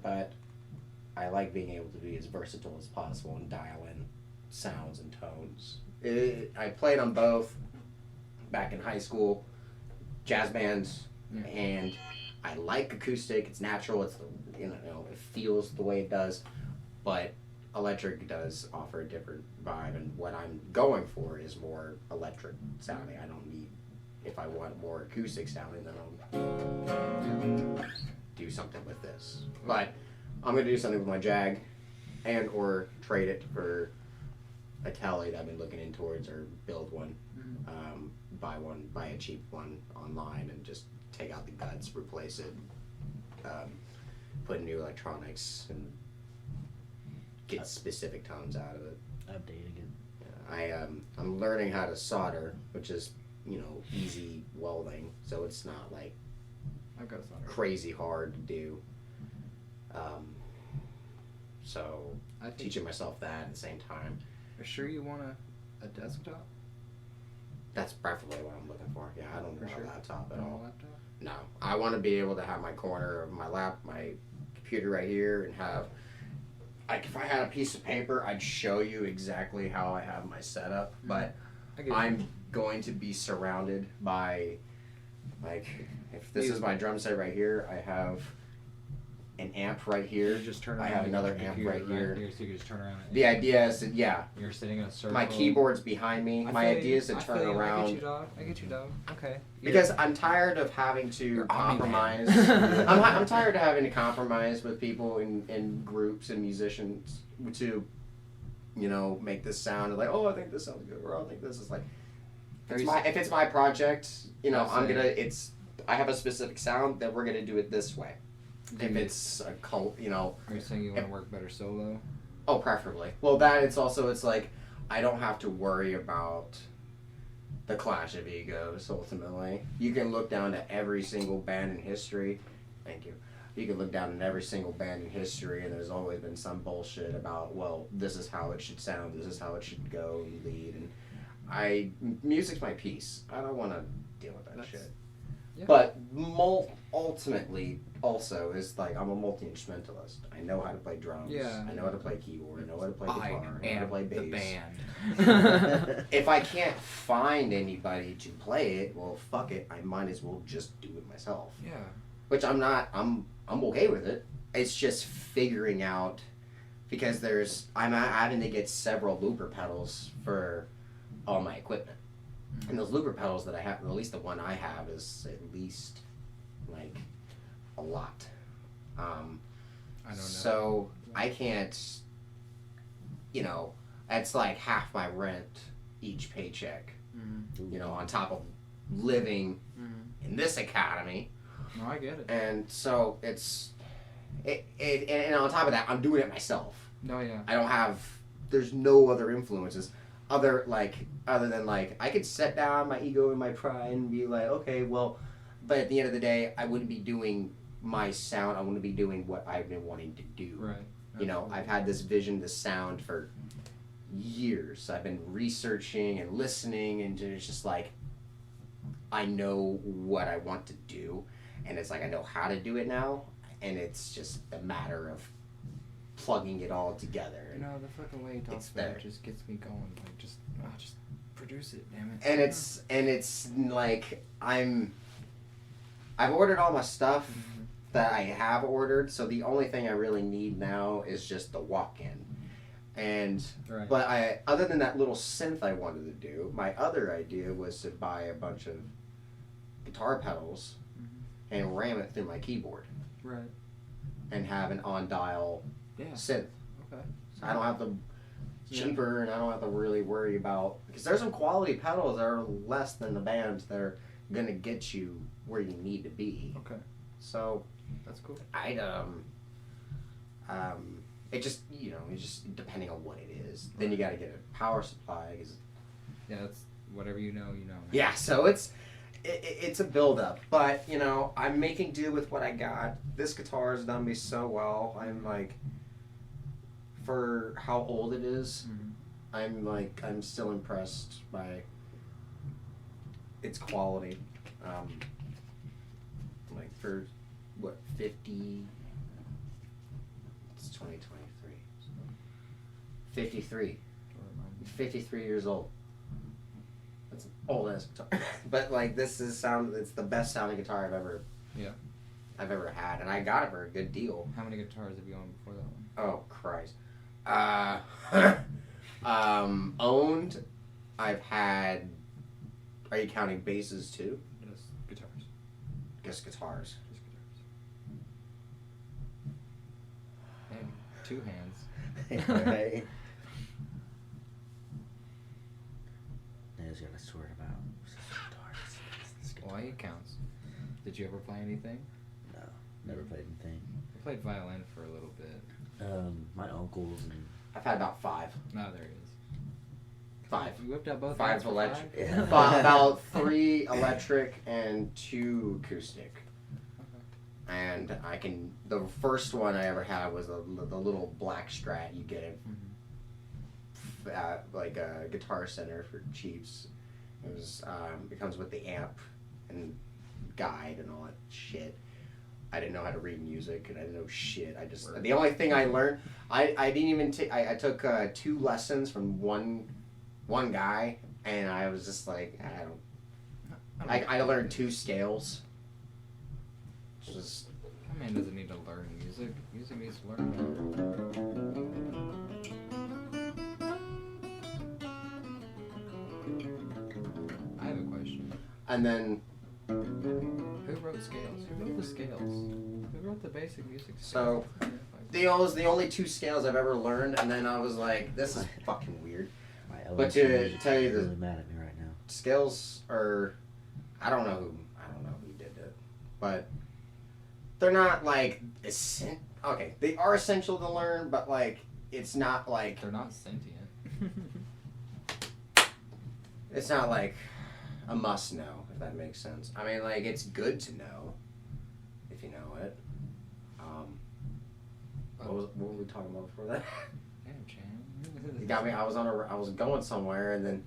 but I like being able to be as versatile as possible and dial in sounds and tones. I played on both back in high school, jazz bands, and I like acoustic. It's natural. It's, you know, it feels the way it does, but electric does offer a different vibe. And what I'm going for is more electric sounding. I don't need. If I want more acoustic sounding, then I'll do something with this. But I'm gonna do something with my Jag, and or trade it for a Tele that I've been looking in towards, or build one, buy a cheap one online, and just take out the guts, replace it, put new electronics, and get specific tones out of it. Updating it. I'm learning how to solder, which is, you know, easy welding, so it's not like I've got something. crazy hard to do. So I think, teaching myself that at the same time. are sure you want a desktop? That's preferably what I'm looking for. Yeah, I don't For want sure. a laptop at On a all. laptop? No, I want to be able to have my corner of my computer right here, and have, like, if I had a piece of paper, I'd show you exactly how I have my setup. But I get I'm going to be surrounded by, like, if this is my drum set right here, I have an amp right here. You just turn I around. have and another get your amp computer right here. so you can just turn around. The idea is that, You're sitting in a circle. my keyboard's behind me. My idea is to turn around. I get you, dog. Okay. Because I'm tired of having to You're compromise. Omni-Man. I'm tired of having to compromise with people in groups and musicians to, make this sound like, oh, I think this sounds good, or I think this is like. If it's my project, I have a specific sound that we're gonna do it this way. If it's a cult, Are you saying you want to work better solo? Oh, preferably. Well, it's like I don't have to worry about the clash of egos. Ultimately, you can look down to every single band in history. Thank you. You can look down at every single band in history, and there's always been some bullshit about, well, this is how it should sound, this is how it should go and lead, and music's my piece. I don't want to deal with that shit. Yeah. But ultimately, also, is like I'm a multi-instrumentalist. I know how to play drums. Yeah. I know how to play keyboard. I know how to play guitar. I know how to play bass. The band. If I can't find anybody to play it, well, fuck it. I might as well just do it myself. Yeah. Which I'm not. I'm okay with it. It's just figuring out, because I'm having to get several looper pedals for all my equipment. And those looper pedals that I have, at least the one I have, is at least like a lot. I don't know. So I can't, that's like half my rent each paycheck. Mm-hmm. On top of living in this economy. No, I get it. And so and on top of that, I'm doing it myself. No, yeah. I don't have. There's no other influences. Other than I could set down my ego and my pride and be like, okay, well, but at the end of the day, I wouldn't be doing my sound. I wouldn't be doing what I've been wanting to do. Right. Absolutely. I've had this vision, this sound for years. I've been researching and listening, and it's just like, I know what I want to do, and it's like I know how to do it now, and it's just a matter of plugging it all together. The fucking way he talks about it just gets me going. Like, just produce it, damn it. And it's like I've ordered all my stuff that I have ordered, so the only thing I really need now is just the walk-in. And right. But other than that little synth I wanted to do, my other idea was to buy a bunch of guitar pedals and ram it through my keyboard. Right. And have an on-dial synth. Okay. So I don't have to cheaper, and I don't have to really worry about, because there's some quality pedals that are less than the bands that are gonna get you where you need to be. Okay. So that's cool. It's just depending on what it is. Then you got to get a power supply. Yeah, that's whatever you know. Yeah, so it's a build up, but I'm making do with what I got. This guitar has done me so well. I'm like, for how old it is, I'm still impressed by its quality. For what, 50? It's 2023. 53. 53 years old. That's an old ass guitar. But it's the best sounding guitar I've ever had, and I got it for a good deal. How many guitars have you owned before that one? Oh Christ. Owned, I've had. Are you counting basses too? Just guitars. Just guitars. And 2 hands. Right. I just got a story about guitars. Why it counts. Did you ever play anything? No, never played anything. I played violin for a little bit. My uncles and I've had about 5. No, there he is. 5. You whipped out both 5 hands for electric. 5? Yeah. About 3 electric and 2 acoustic. Okay. And the first one I ever had was the little black Strat you get at a Guitar Center for Chiefs. It comes with the amp and guide and all that shit. I didn't know how to read music, and I didn't know shit. The only thing I learned, I didn't even take. I took 2 lessons from one guy, and I was just like, I learned 2 scales. Just Man doesn't need to learn music. Music needs to learn man. I have a question. And then, Who wrote scales? Who wrote the scales? Who wrote the basic music So, scales? the only 2 scales I've ever learned, and then I was like, this is fucking weird. My But elementary to music tell you is the- really mad at me right now. Scales are, I don't know who did it, but they're not like okay, they are essential to learn, but like it's not like They're not sentient. it's not like a must know, if that makes sense. I mean, like, it's good to know if you know it. What were we talking about before that? Damn, Chan. You got me. I was going somewhere, and then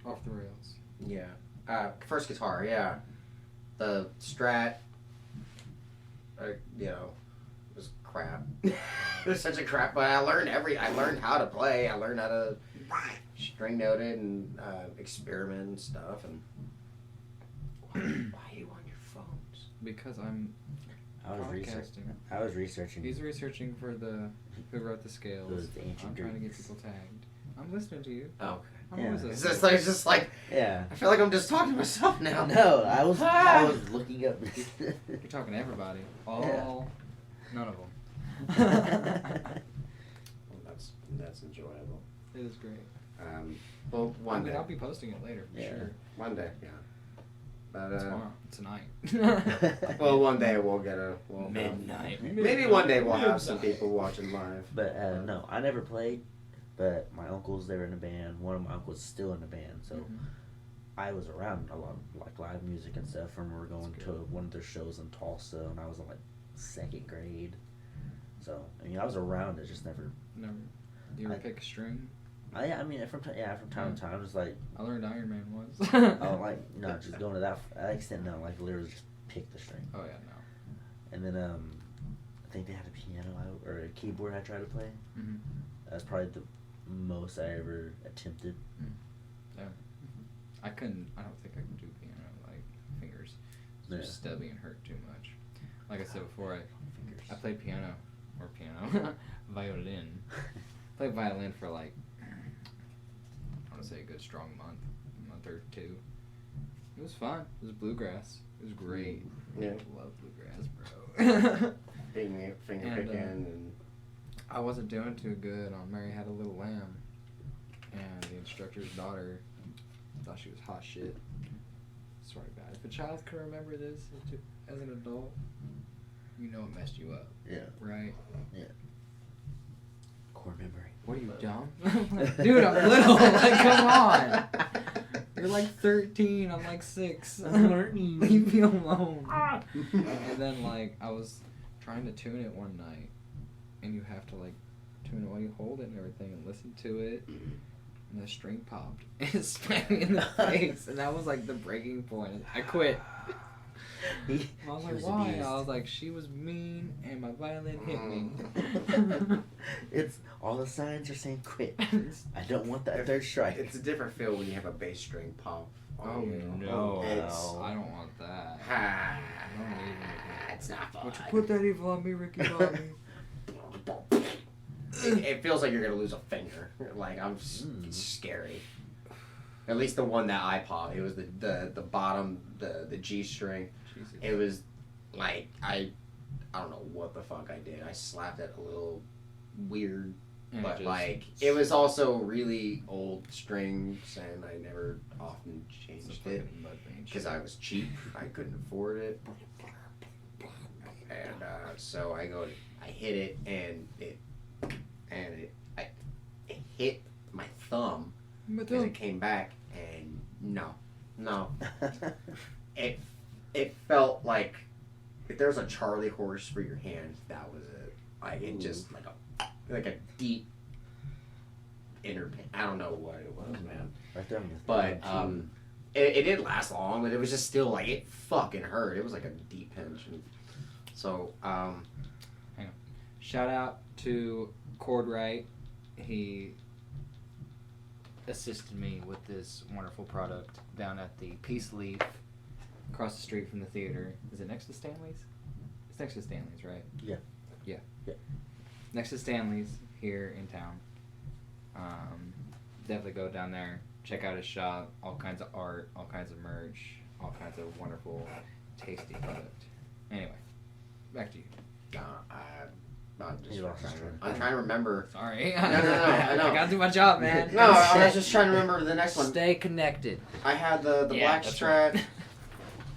Off the rails. yeah. First guitar, yeah. The Strat, you know, was crap. It was such a crap, but I learned how to play. I learned how to string note it and experiment and stuff. And why are you on your phones? Because I'm podcasting. I was researching. He's researching for the who wrote the scales. The ancient I'm trying to get Greeks. people tagged. I'm listening to you. Oh, okay. I'm Yeah. always It's listening. just like Yeah. I feel like I'm just talking to myself now. No, I was looking up. You're talking to everybody. All, none of them. Well, that's enjoyable. It is great. Well, one day. I'll be posting it later for Yeah. sure. One day, yeah. But Tomorrow, tonight. well, one day we'll get Midnight. Maybe one day we'll have some people watching live. But no, I never played. But my uncles, they were in a band. One of my uncles is still in a band, so I was around a lot of like live music and stuff. I remember going to one of their shows in Tulsa, and I was in like 2nd grade. So I mean, I was around it, just never. Never. Do you ever pick a string? I mean, from time to time, just like I learned Iron Man once. oh, like no, just going to that extent. No, like literally just pick the string. Oh yeah, no. And then I think they had a piano or a keyboard I tried to play. Mhm. That's probably the most I ever attempted. Yeah. I don't think I can do piano, like, fingers. It's just stubby and hurt too much. Like I said before, I played piano, violin. Played violin for like, I want to say a good strong month or 2. It was fun. It was bluegrass. It was great. Yeah. I love bluegrass, bro. Finger picking and I wasn't doing too good on Mary Had a Little Lamb, and the instructor's daughter thought she was hot shit. Sorry bad. If a child can remember this as an adult, you know it messed you up. Yeah. Right? Yeah. Core memory. What are you, dumb? Dude, I'm little. Like, come on. You're like 13. I'm like 6. I'm learning. Leave me alone. And then, like, I was trying to tune it one night, and you have to like tune it while you hold it and everything and listen to it, and the string popped and it smacked me in the face, and that was like the breaking point. I quit. I was like, why? I was like, she was mean and my violin hit me. It's all the signs are saying quit. I don't want that 3rd strike. it's a different feel when you have a bass string pop. Oh no. I don't want that. Ah, I don't need it. it's not fun. Would you put that evil on me, Ricky Bobby? It feels like you're gonna lose a finger. Like it's scary. At least the one that I popped, it was the bottom, the G string. Jesus. It was like I don't know what the fuck I did. I slapped it a little weird, And but just- like it was also really old strings, and I never often It's a changed it fucking mud vein because shit. I was cheap. I couldn't afford it, and so I hit it, and it hit my thumb. But And it came back, and no, it felt like if there was a Charlie horse for your hand, that was it. Like it just like a deep inner pain. I don't know what it was, man. Right there on the But it didn't last long, but it was just still like it fucking hurt. It was like a deep pinch, and so Hang on. Shout out to Cordwright. He assisted me with this wonderful product down at the Peace Leaf across the street from the theater. Is it next to Stanley's? It's next to Stanley's, right? Yeah. Yeah. Yeah. Next to Stanley's here in town. Definitely go down there, check out his shop, all kinds of art, all kinds of merch, all kinds of wonderful, tasty product. Anyway, back to you. I'm trying to remember. Sorry. No, I know. I gotta do my job, man. No, I was just trying to remember the next one. Stay connected. I had the Yeah, black that's Strat. right.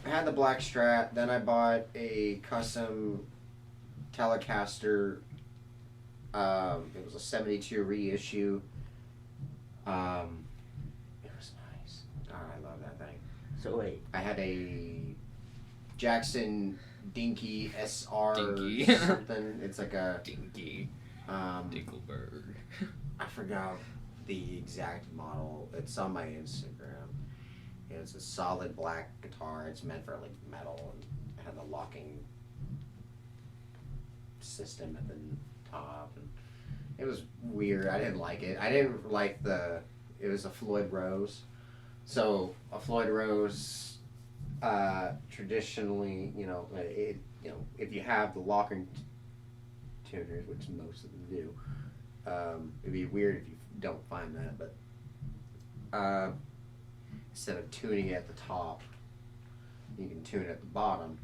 I had the black Strat. Then I bought a custom Telecaster. It was a 72 reissue. It was nice. Oh, I love that thing. So wait. I had a Jackson Dinky SR Dinky. something. It's like a Dinky. Dinkelberg. I forgot the exact model. It's on my Instagram. It's a solid black guitar. It's meant for like metal and it had the locking system at the top. And it was weird. I didn't like it. I didn't like it was a Floyd Rose. So a Floyd Rose, traditionally, if you have the locking tuners, which most of them do, it'd be weird if you don't find that. But instead of tuning it at the top, you can tune it at the bottom.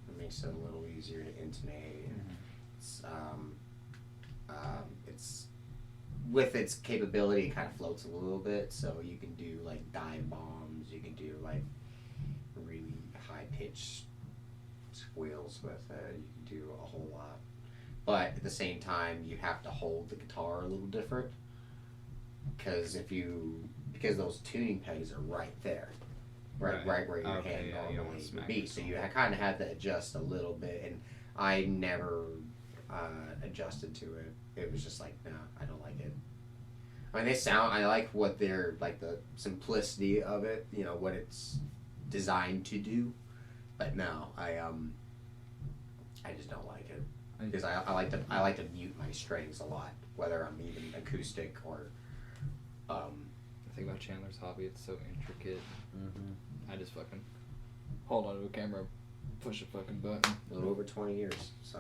It makes it a little easier to intonate. It's with its capability, it kind of floats a little bit, so you can do like dive bombs. You can do like really high pitched squeals with it. You can do a whole lot, but at the same time, you have to hold the guitar a little different because those tuning pegs are right there, right where your hand normally would be. So you kind of have to adjust a little bit, and I never adjusted to it. It was just like, no, I don't like it. I mean, I like what they're, like the simplicity of it, what it's designed to do. But no, I just don't like it. Because I like to mute my strings a lot, whether I'm even acoustic or, The thing about Chandler's hobby, it's so intricate. Mm-hmm. I just fucking hold onto a camera, push a fucking button. a little over 20 years. So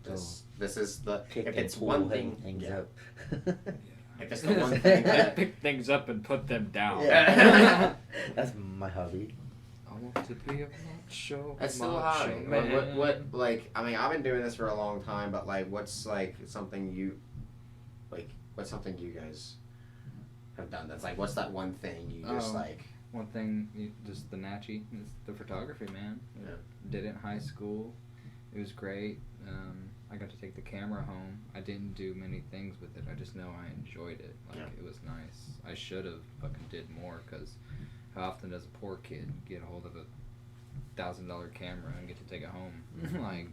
this is the, Kick if and it's pull one thing, things yeah. up. If it's the one thing I that, pick things up and put them down. Yeah. That's my hobby. I want to be a macho. that's still a macho hobby. man. What, like, I mean, I've been doing this for a long time, but like, what's something you guys have done that's like, what's that one thing you just like? One thing, just the Natchy, is the photography, man. Yeah. Did it in high school. It was great. I got to take the camera home. I didn't do many things with it. I just know I enjoyed it. Like, It was nice. I should have fucking did more, because how often does a poor kid get a hold of a $1,000 camera and get to take it home? Like,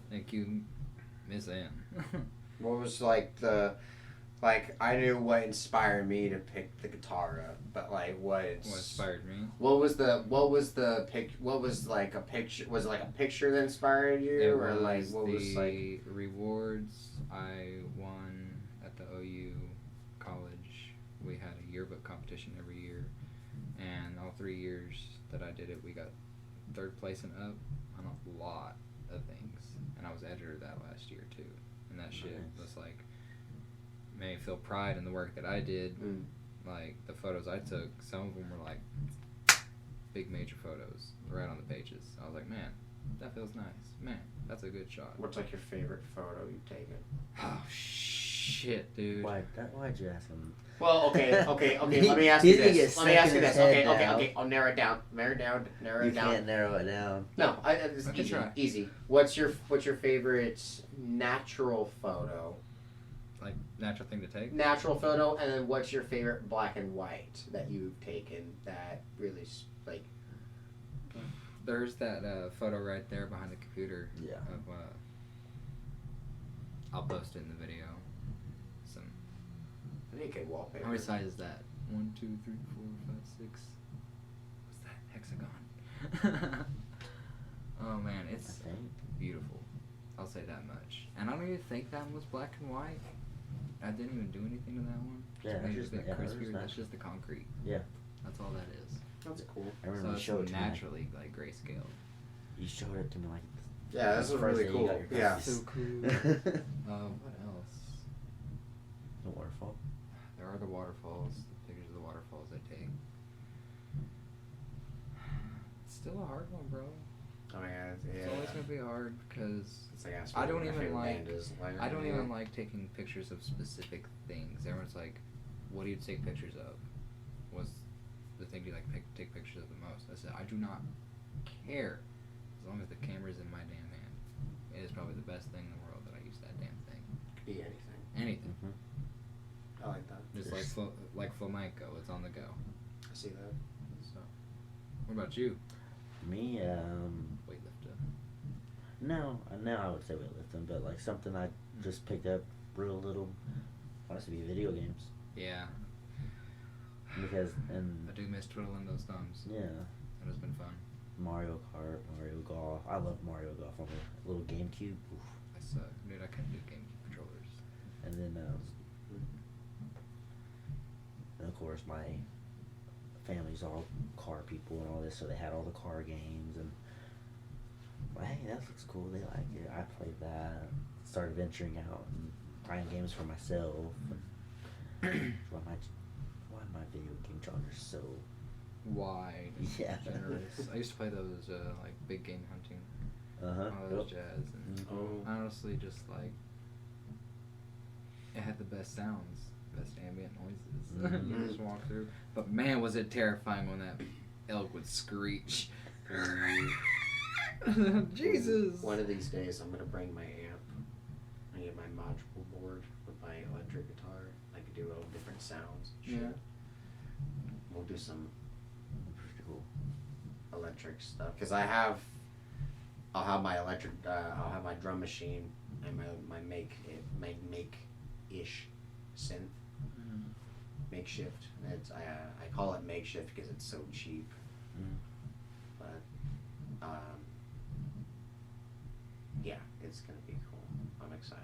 thank you, Miss Ann. What was I knew what inspired me to pick the guitar up, but like what inspired me? What was like a picture? Was it like a picture that inspired you, or like what was like rewards I won at the OU college? We had a yearbook competition every year, and all 3 years that I did it, we got 3rd place and up on a lot of things, and I was editor that last year too, and that shit was like, made me feel pride in the work that I did. Like the photos I took, some of them were like big major photos right on the pages. I was like, man, that feels nice. Man, that's a good shot. What's like your favorite photo you've taken? Oh shit, dude. Why'd you ask him? Well, okay. Let me ask you this. Okay. I'll narrow it down. You can't narrow it down. No, it's easy. Try. Easy. What's your favorite natural photo? Like natural thing to take? Natural photo, and then what's your favorite black and white that you've taken that really like? There's that photo right there behind the computer. Yeah. Of I'll post it in the video. Some. I think a wallpaper. How many sizes is that? 1, 2, 3, 4, 5, 6. What's that hexagon? Oh man, it's beautiful. I'll say that much. And I don't even think that one was black and white. I didn't even do anything to that one. Yeah, Maybe that's a bit just crispier. nice. That's just the concrete. Yeah. That's all that is. That's cool. I So remember it's showed it to me. naturally like grayscale. You showed it to me like. Yeah, that's the really first day you cool. got your Yeah. copies. So cool. What else? The waterfall. There are the waterfalls. The pictures of the waterfalls I take. It's still a hard one, bro. Oh yeah, It's always gonna be hard because It's like I don't my even favorite like. band is, like, I don't even like taking pictures of specific things. Everyone's like, "What do you take pictures of?" What's the thing you like take pictures of the most? I said, I do not care as long as the camera's in my damn hand. It is probably the best thing in the world that I use that damn thing. Could be anything. Anything. Mm-hmm. I like that. Just like flamenco, it's on the go. I see that. So, what about you? Me, Weightlifter. no, now I would say weightlifting, but like something I just picked up real little. Honestly, be video games Yeah, because I do miss twiddling those thumbs. yeah, It has been fun. Mario Kart, Mario Golf. I love Mario Golf on the little GameCube. Oof. I suck, dude. I couldn't do game controllers. And then, and of course, my family's all car people and all this, so they had all the car games. And well, hey, that looks cool. They like it. I played that. Started venturing out and buying games for myself. And why my video game genre so Wide. Yeah. Generous. I used to play those like big game hunting. Uh-huh. All those jazz, and Oh. honestly, just like it had the best sounds, best ambient noises. You just walk through. But man, was it terrifying when that elk would screech. Jesus. One of these days, I'm gonna bring my amp and get my module board with my electric guitar. I could do all different sounds. And shit. Yeah. We'll do some Pretty cool. electric stuff because I'll have my electric. I'll have my drum machine and my make-ish synth. Makeshift. It's I call it makeshift because it's so cheap. But yeah, it's gonna be cool. I'm excited.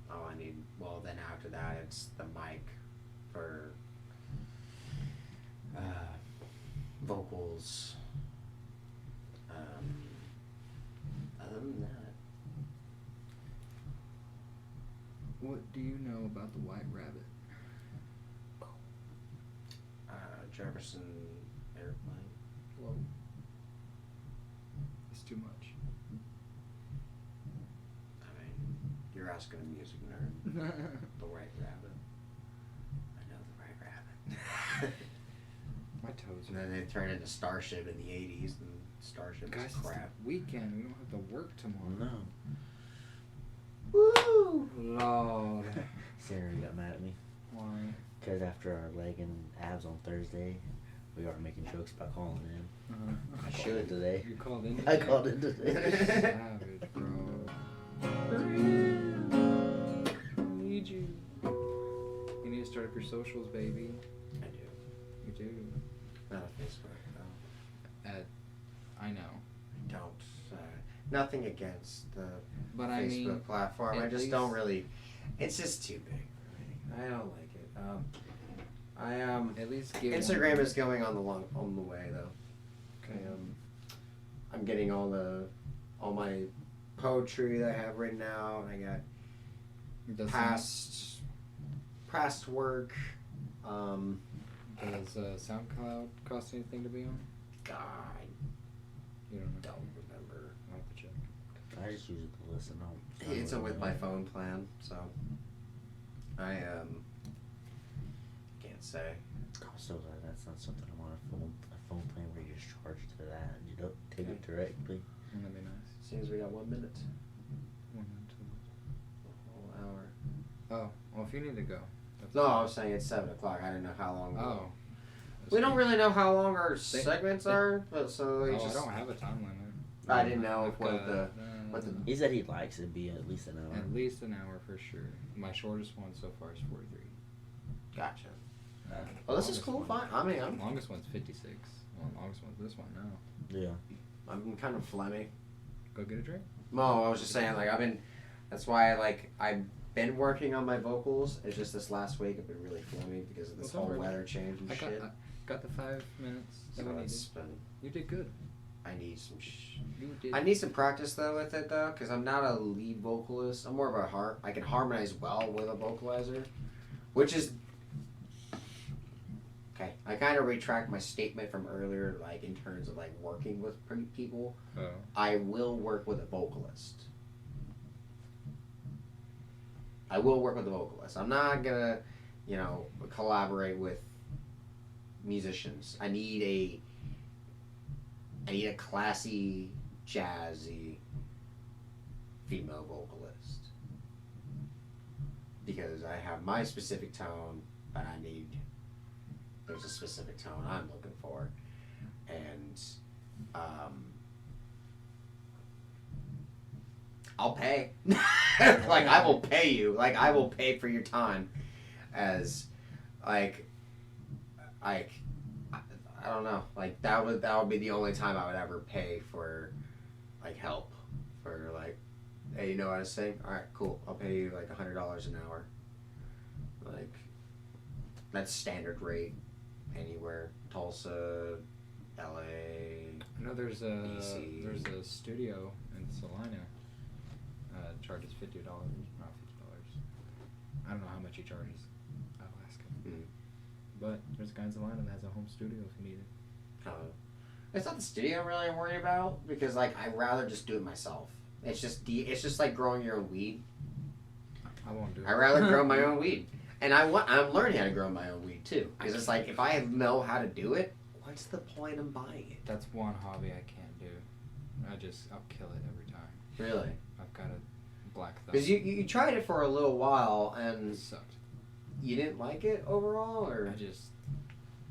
Oh, I need. Well, then after that, it's the mic for vocals. Other than that, What do you know about the White Rabbit? Jefferson Airplane. Whoa. It's too much. I mean, you're asking a music nerd. The White Rabbit. I know the White Rabbit. My toes And are. then they turned into Starship in the 80s, and Starship Guys, is it's the crap. weekend. We don't have to work tomorrow. No. Woo! Lord. Sarah got mad at me Why? because after our leg and abs on Thursday, we are making jokes about calling in. I called in today. You called in? I called in today. Savage, bro. I need you. You need to start up your socials, baby. I do. You do. Not a Facebook, though. I know. I don't. Nothing against the But I Facebook mean, platform. I at just least- don't really. It's just too big for me. I don't like it. at least give Instagram is going on the way though. Okay. I'm getting all my poetry that I have written out. I got Does past work. Does SoundCloud cost anything to be on? God, You don't know. don't remember. I'll have to check. I just use it to listen. It's with my phone plan, so I can't say. I'm so glad that's not something I'm on a phone plan where you just charge to that and you don't take it directly. Wouldn't that be nice? Seems we got 1 minute. 1 minute. A whole hour. Oh, well, if you need to go. That's No, I fine. was saying it's 7 o'clock. I didn't know how long. Oh. We don't really know how long our They- segments are, but so we Oh, just. I don't have a time limit. I didn't know I've what got, the. He said he likes it be at least an hour. At least an hour for sure. My shortest one so far is 43. Gotcha. Well, this is Longest cool. one- Fine. I mean, Longest one's 56. Well, longest one's this one now. Yeah. I'm kind of phlegmy. Go get a drink. No, I was just saying, like, I've been. That's why, I been working on my vocals. It's just this last week I've been really feeling me because of this Well, whole don't worry. weather change and I shit. got the 5 minutes that So we needed. it's been. You did good. I need some. You did. I need some practice though with it though, because I'm not a lead vocalist. I'm more of a I can harmonize well with a vocalizer, which is okay. I kind of retract my statement from earlier, like in terms of like working with people. Oh. I will work with a vocalist. I will work with a vocalist. I'm not gonna, collaborate with musicians. I need a classy, jazzy female vocalist. Because I have my specific tone, but there's a specific tone I'm looking for. And, I'll pay. Like, I will pay you. Like, I will pay for your time as, I don't know. Like that would be the only time I would ever pay for, like, help for like, hey, you know what I sing? All right, cool. I'll pay you like $100 an hour. Like, that's standard rate anywhere. Tulsa, LA. I know there's a DC. there's a studio in Salina. Charges $50, not $50. I don't know how much he charges. I'll ask him. Mm. But there's a guy in Salina that has a home studio if you need it. It's not the studio I'm really worried about because like I'd rather just do it myself. It's just like growing your own weed. I won't do it. I'd rather grow my own weed, and I'm learning how to grow my own weed too. Because it's like if I know how to do it, what's the point in buying it? That's one hobby I can't do. I'll kill it every time. Really? I've got a black thumb. Because you tried it for a little while and It sucked. you didn't like it overall, or I just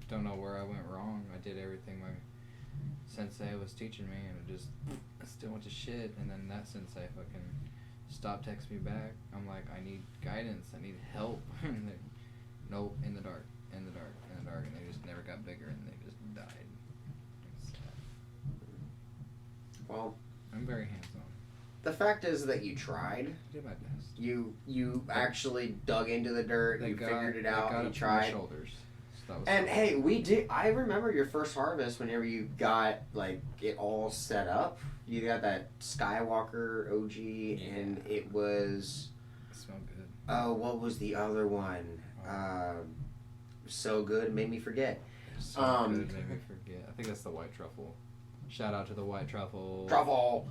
don't know where I went wrong. I did everything my sensei was teaching me, and I still went to shit. And then that sensei fucking stopped texting me back. I'm like, I need guidance. I need help. And they, nope, in the dark, and they just never got bigger, and they just died. It's sad. well, I'm very hands-on. the fact is that you tried. I did my best. You actually dug into the dirt. You figured it out. Got You up to my tried. shoulders. So that was And fun. hey, we did. I remember your first harvest whenever you got like it all set up. You got that Skywalker OG, and it was. It smelled good. Oh, what was the other one? So good, it made me forget. So good, made me forget. I think that's the white truffle. Shout out to the white truffle. Truffle.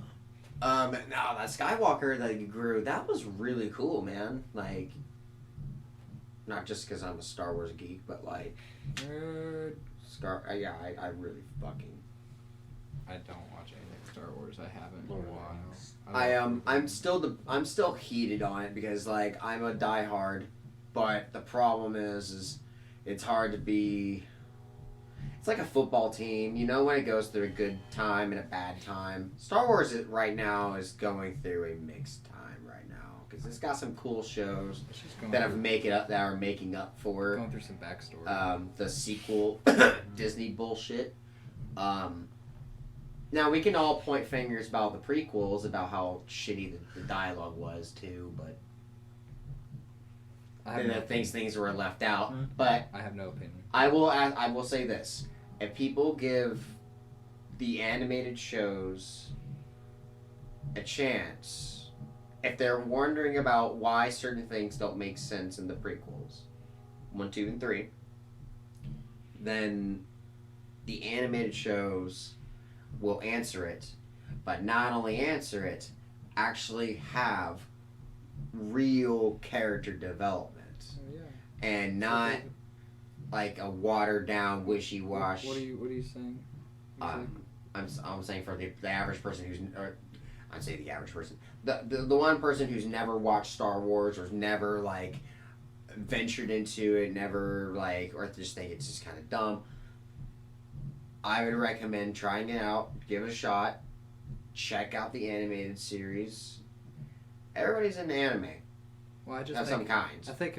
No, that Skywalker that you grew, that was really cool, man. Like, not just because I'm a Star Wars geek, but like, Nerd. I really fucking. I don't watch anything Star Wars. I haven't in Lord a of the while. Rings. I'm still heated on it because like I'm a diehard, but the problem is it's hard to be. It's like a football team, you know, when it goes through a good time and a bad time. Star Wars right now is going through a mixed time right now because it's got some cool shows It's just going that through, are making up for going through some backstory. the sequel Disney bullshit. Now we can all point fingers about the prequels about how shitty the dialogue was too, but and that things were left out. Hmm. But I have no opinion. I will say this: if people give the animated shows a chance, if they're wondering about why certain things don't make sense in the prequels, 1, 2, and 3, then the animated shows will answer it, but not only answer it, actually have real character development Oh, yeah. and not like a watered down wishy wash. What are you saying? I'm saying for the average person I'd say the average person, the one person who's never watched Star Wars or never like ventured into it, never like, or just think it's just kind of dumb. I would recommend trying it out, give it a shot, check out the animated series. Everybody's into anime Well, I just of some kind. I think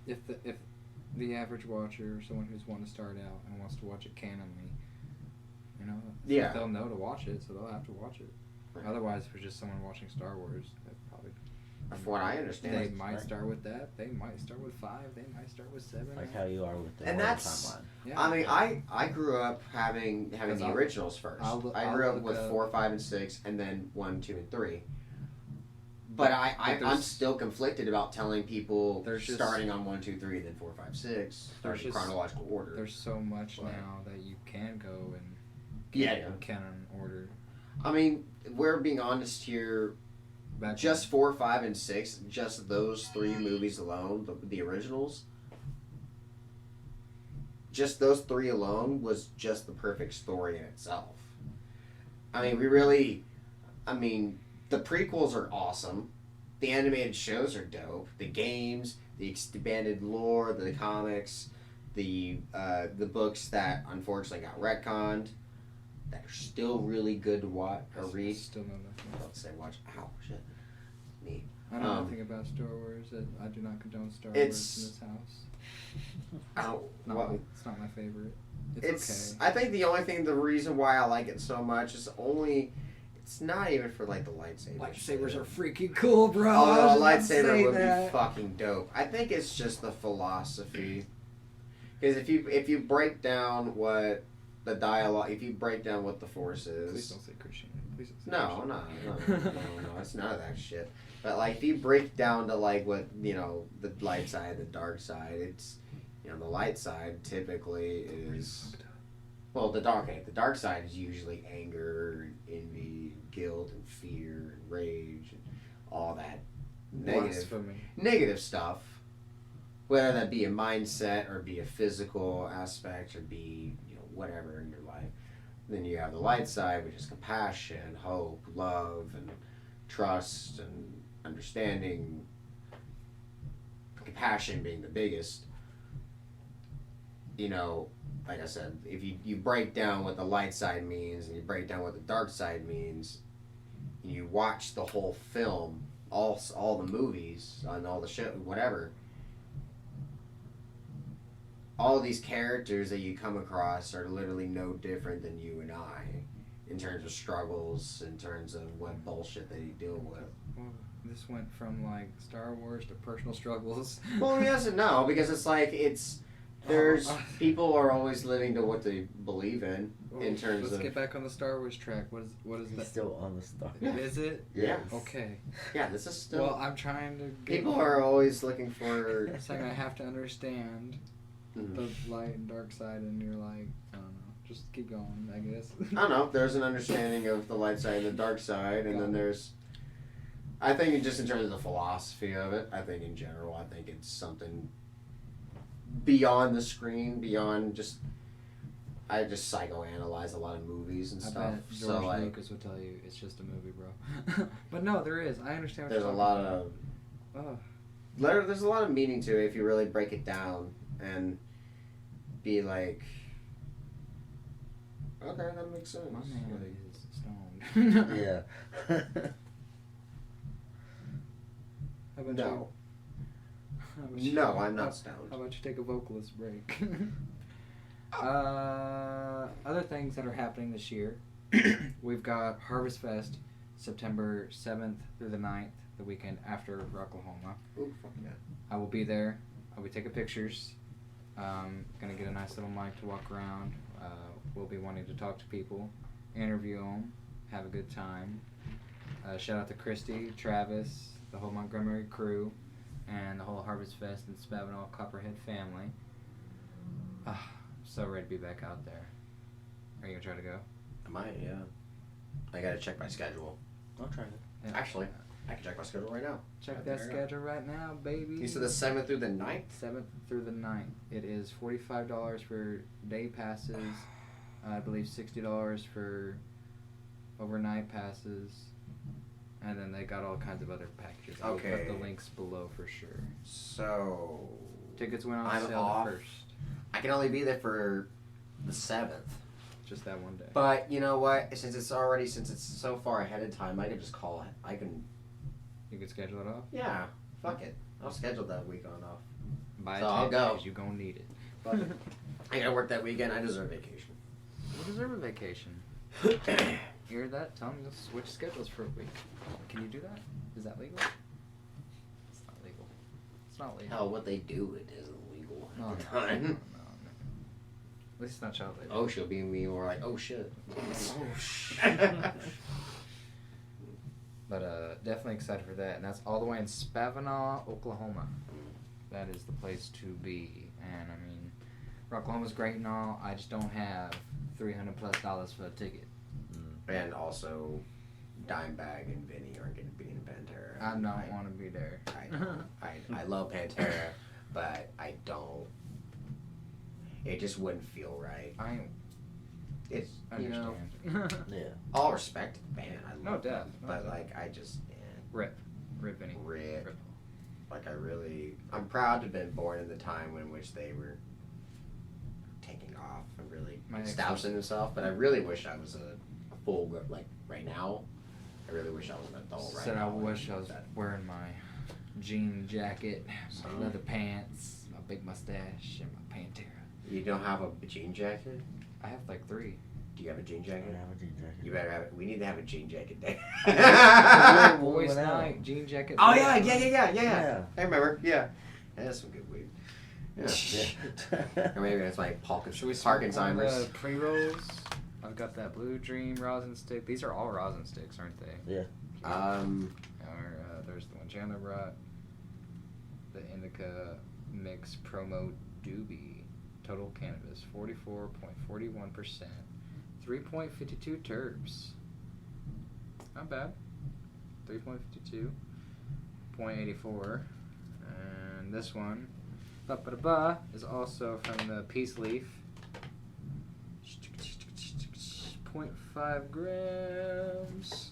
if the average watcher or someone who's wanting to start out and wants to watch it canonly, you know, Yeah. they'll know to watch it, so they'll have to watch it. Right. Otherwise, if it's just someone watching Star Wars, they'd probably. From what I understand. They might start with that. They might start with 5. They might start with 7. Like how you are with the And order that's- timeline. Yeah. I mean, I grew up having the I'll- originals first. I'll I grew up look with up- 4, 5, and 6, and then 1, 2, and 3. But I'm there's- still conflicted about telling people There's just- starting on 1, 2, 3, then 4, 5, 6, starting in just- chronological order. There's so much But- now that you can go and Yeah. canon order. I mean, we're being honest here. Back Just 4, 5, and 6, just those 3 movies alone, the originals. Just those 3 alone was just the perfect story in itself. I mean, the prequels are awesome. The animated shows are dope. The games, the expanded lore, the comics, the books that unfortunately got retconned, that are still really good to watch or read. Still know nothing. Let's say watch. Ow, shit. Me. I know nothing about Star Wars. I do not condone Star It's- Wars in this house. Ow. Not What? it's not my favorite. It's. Okay. I think the reason why I like it so much is only. It's not even for like the lightsabers. Lightsabers are freaking cool, bro. I Although was a about to say lightsaber would that. be fucking dope. I think it's just the philosophy. Because if you break down what the dialogue, if you break down what the Force Please is, don't say Christianity. Please don't say no, Christianity. no, it's none of that shit. But like, if you break down to like what the light side, the dark side, it's the light side typically is the dark side is usually anger, envy, guilt, and fear, and rage, and all that negative stuff. Whether that be a mindset or be a physical aspect or be whatever in your life. Then you have the light side, which is compassion, hope, love, and trust, and understanding. Compassion being the biggest. Like I said, if you break down what the light side means and you break down what the dark side means, and you watch the whole film, all the movies and all the show, whatever. All of these characters that you come across are literally no different than you and I, in terms of struggles, in terms of what bullshit they deal with. Well, this went from like Star Wars to personal struggles. Well, yes and no, because it's like there's people are always living to what they believe in terms Let's of. get back on the Star Wars track. What is He's that? still on the Star. Is it? Yeah. Okay. Yeah, this is still. Well, I'm trying to get. People are always looking for. It's like I have to understand Mhm. the light and dark side, and you're like, I don't know. Just keep going, I guess. I don't know. There's an understanding of the light side and the dark side, and then there's. I think just in terms of the philosophy of it, I think in general, I think it's something beyond the screen, beyond just. I just psychoanalyze a lot of movies and I stuff. bet George So like, Lucas would tell you it's just a movie, bro. But no, there is. I understand what there's a you're lot talking of. about. There's a lot of meaning to it if you really break it down and be like, okay, that makes sense. My man is stoned. Yeah. How about No. you? No, I'm not stoned. How about you take a vocalist break? Other things that are happening this year, we've got Harvest Fest, September 7th through the 9th, the weekend after Oklahoma. Ooh, fuck yeah. I will be there. I'll be taking pictures. Gonna get a nice little mic to walk around. We'll be wanting to talk to people, interview them, have a good time. Shout out to Christy, Travis, the whole Montgomery crew, and the whole Harvest Fest and Spavinal Copperhead family. So ready to be back out there. Are you gonna try to go? I might, yeah. I gotta check my schedule. I'll try it. Yeah. Actually, I can check my schedule right now. Check Right that there. schedule right now, baby. You said the 7th through the 9th? 7th through the 9th. It is $45 for day passes. I believe $60 for overnight passes. And then they got all kinds of other packages. I'll Okay. put the links below for sure. So Tickets went on I'm sale off. the 1st. I can only be there for the 7th. Just that one day. But you know what? Since it's so far ahead of time, I can just call it. I can. You can schedule it off. Yeah. Fuck it. I'll schedule that week on off. Buy So a I'll ticket go. 'cause you gonna need it. Fuck it. I gotta work that weekend. I deserve vacation. You deserve a vacation. You hear that? Tell them to switch schedules for a week. Can you do that? Is that legal? not legal. Hell, what they do it isn't legal. No, no, At the no, no, time. no. At least it's not child labor. Oh, she'll be me or like, oh shit. Oh, shit. But definitely excited for that, and that's all the way in Spavinaw, Oklahoma. That is the place to be, and I mean, Oklahoma's great and all. I just don't have $300+ for a ticket. And also, Dimebag and Vinny aren't going to be in Pantera. I don't want to be there. I love Pantera, but I don't. It just wouldn't feel right. It's you know, understand. Yeah. all respect to the band. I No love doubt, them, no but doubt. like I just Rip Vinny. Rip. Like I'm proud to have been born in the time in which they were taking off and really establishing themselves. But I really wish I was a full like right now. I really wish I was an adult right Said now. I wish I was wearing my jean jacket, my leather pants, my big mustache, and my Pantera. You don't have a jean jacket? I have like 3. Do you have a jean I jacket? have a jean jacket. You better have it. We need to have a jean jacket day. Boys Moving out. night, jean jacket. Oh boys yeah, night. Yeah. I remember. Yeah, that's some good weed. Yeah. Yeah. Or maybe it's like Should we smoke one of the Parkinson's. pre-rolls? I've got that Blue Dream rosin stick. These are all rosin sticks, aren't they? Yeah. Or, there's the one Chandler brought. The Indica Mix Promo Doobie. Total cannabis, 44.41%. 3.52 terps. Not bad. 3.52. 0.84. And this one, is also from the Peace Leaf. 0.5 grams.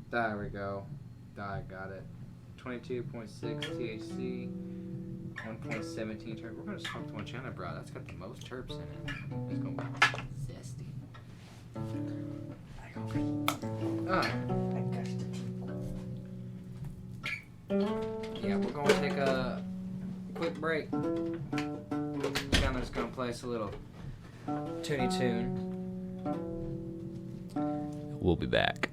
There we go. I got it. 22.6 THC. 1.17 terp. We're gonna smoke the one Chandler brought. That's got the most terps in it. It's gonna be zesty. Yeah, we're gonna take a quick break. Chandler's gonna play us a little toony tune. We'll be back.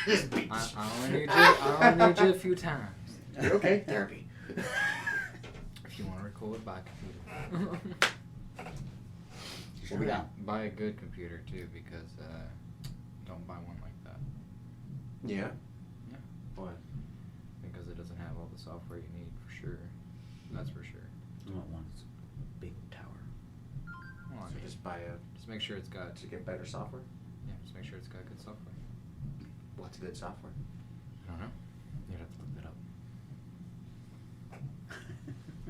Just beat. I only need you a few times. You're okay. Therapy. If you want to record, buy a computer. What we got? Buy a good computer too, because don't buy one like that. Yeah. Yeah. Why? Because it doesn't have all the software you need for sure. That's for sure. You want one that's big tower. Well, I So mean, just buy a just make sure it's got. to get better software. Yeah, just make sure it's got good software. What's good software? I don't know. You'd have to look that up.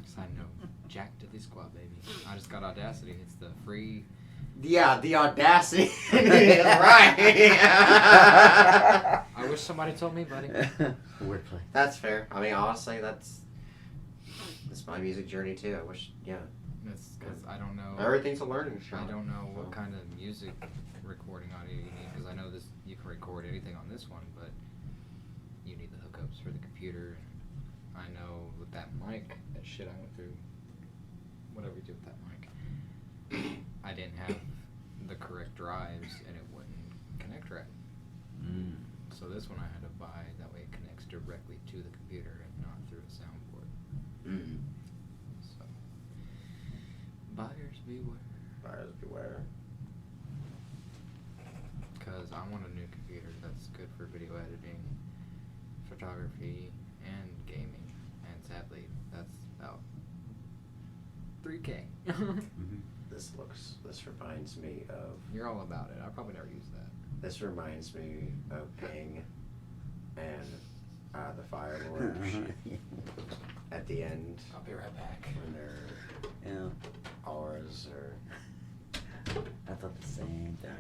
Side note, Jack to the squad, baby. I just got Audacity. It's the free. Yeah, the audacity. Right. I wish somebody told me, buddy. Wordplay. That's fair. I mean, honestly, that's my music journey too. I wish, yeah. That's because I don't know. Everything's a learning I shot. don't know what kind of music recording audio you need, because I know this. You can record anything on this one, but you need the hookups for the computer. And I know with that mic, that shit I went through. Whatever you do with that mic, I didn't have the correct drives, and it wouldn't connect right. Mm. So this one I had to buy. That way it connects directly to the computer and not through a soundboard. Mm. So buyers beware. Buyers beware. Because I want a new computer that's good for video editing, photography, and gaming. And sadly, that's about $3K. Mm-hmm. This reminds me of. You're all about it. I probably never use that. This reminds me of Ping and the Fire Lord at the end I'll be right back. when they're Yeah. ours or I thought the same thing.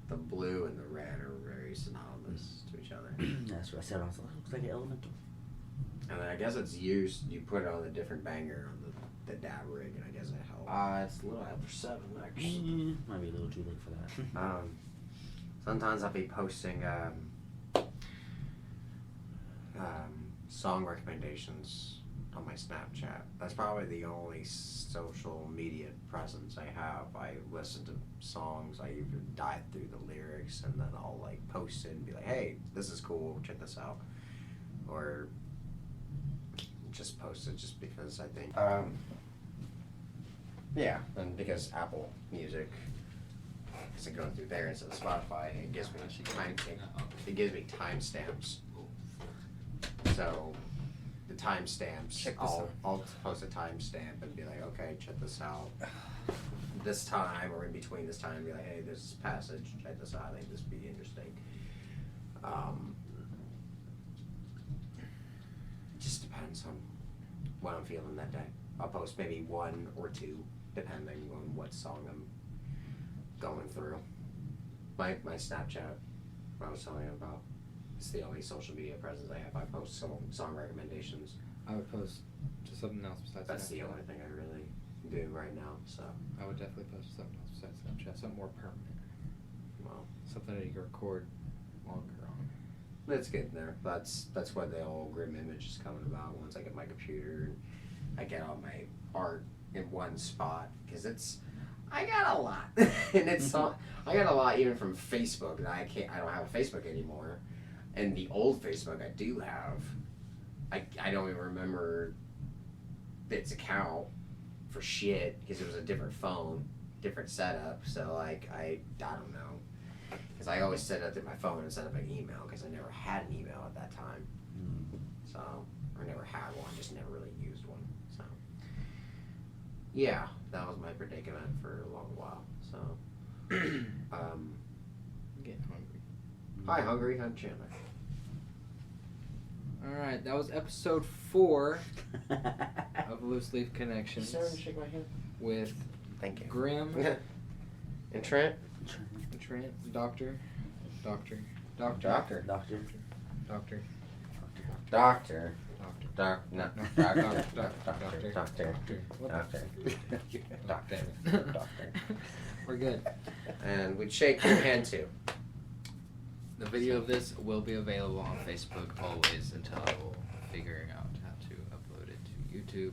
the blue and the red are very synonymous to each other. That's what I said. I was like, looks like an elemental. And I guess it's used. You put it on a different banger on the DAT rig, and I guess it helps. It's a little after 7 actually. Might be a little too late for that. Sometimes I'll be posting song recommendations on my Snapchat. That's probably the only social media presence I have. I listen to songs, I even dive through the lyrics, and then I'll like post it and be like, hey, this is cool, check this out. Or just post it just because I think yeah, and because Apple Music isn't going through there instead of Spotify, it gives me timestamps. So the timestamps, Check this out. I'll post a timestamp and be like, okay, check this out. This time or in between this time, be like, hey, this passage, check this out. I think this would be interesting. It just depends on what I'm feeling that day. I'll post maybe 1 or 2, depending on what song I'm going through. My Snapchat, what I was telling you about, it's the only social media presence I have. I post song recommendations. I would post to something else besides That's Snapchat. the only thing I really do right now. So, I would definitely post to something else besides Snapchat. Something more permanent. well, Something that you can record longer on. it's getting there. That's what the whole grim image is coming about. Once I get my computer, and I get all my art in one spot, because I got a lot, and I got a lot even from Facebook, and I don't have a Facebook anymore, and the old Facebook I do have, I don't even remember its account for shit, because it was a different phone, different setup, so like, I don't know, because I always set it up to my phone instead of an email, because I never had an email at that time, so, or never had one, just never really used one, so. Yeah, that was my predicament for a long while. So, I'm getting hungry. hi, Hungry. I'm Chandler. Alright, that was episode 4 of Loose Leaf Connections Shake my hand. with Thank you. Grim And Trent. and Trent, Doctor. Doctor. Doctor. We're good. And we'd shake your hand too. The video of this will be available on Facebook always until figuring out how to upload it to YouTube.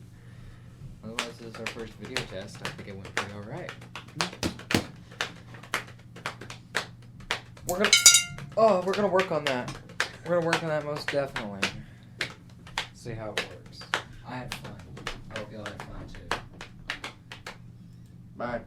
Otherwise, this is our first video test. I think it went pretty alright. We're gonna. Oh, we're gonna work on that. We're gonna work on that most definitely. See how it works. I had fun. I hope y'all had fun too. Bye.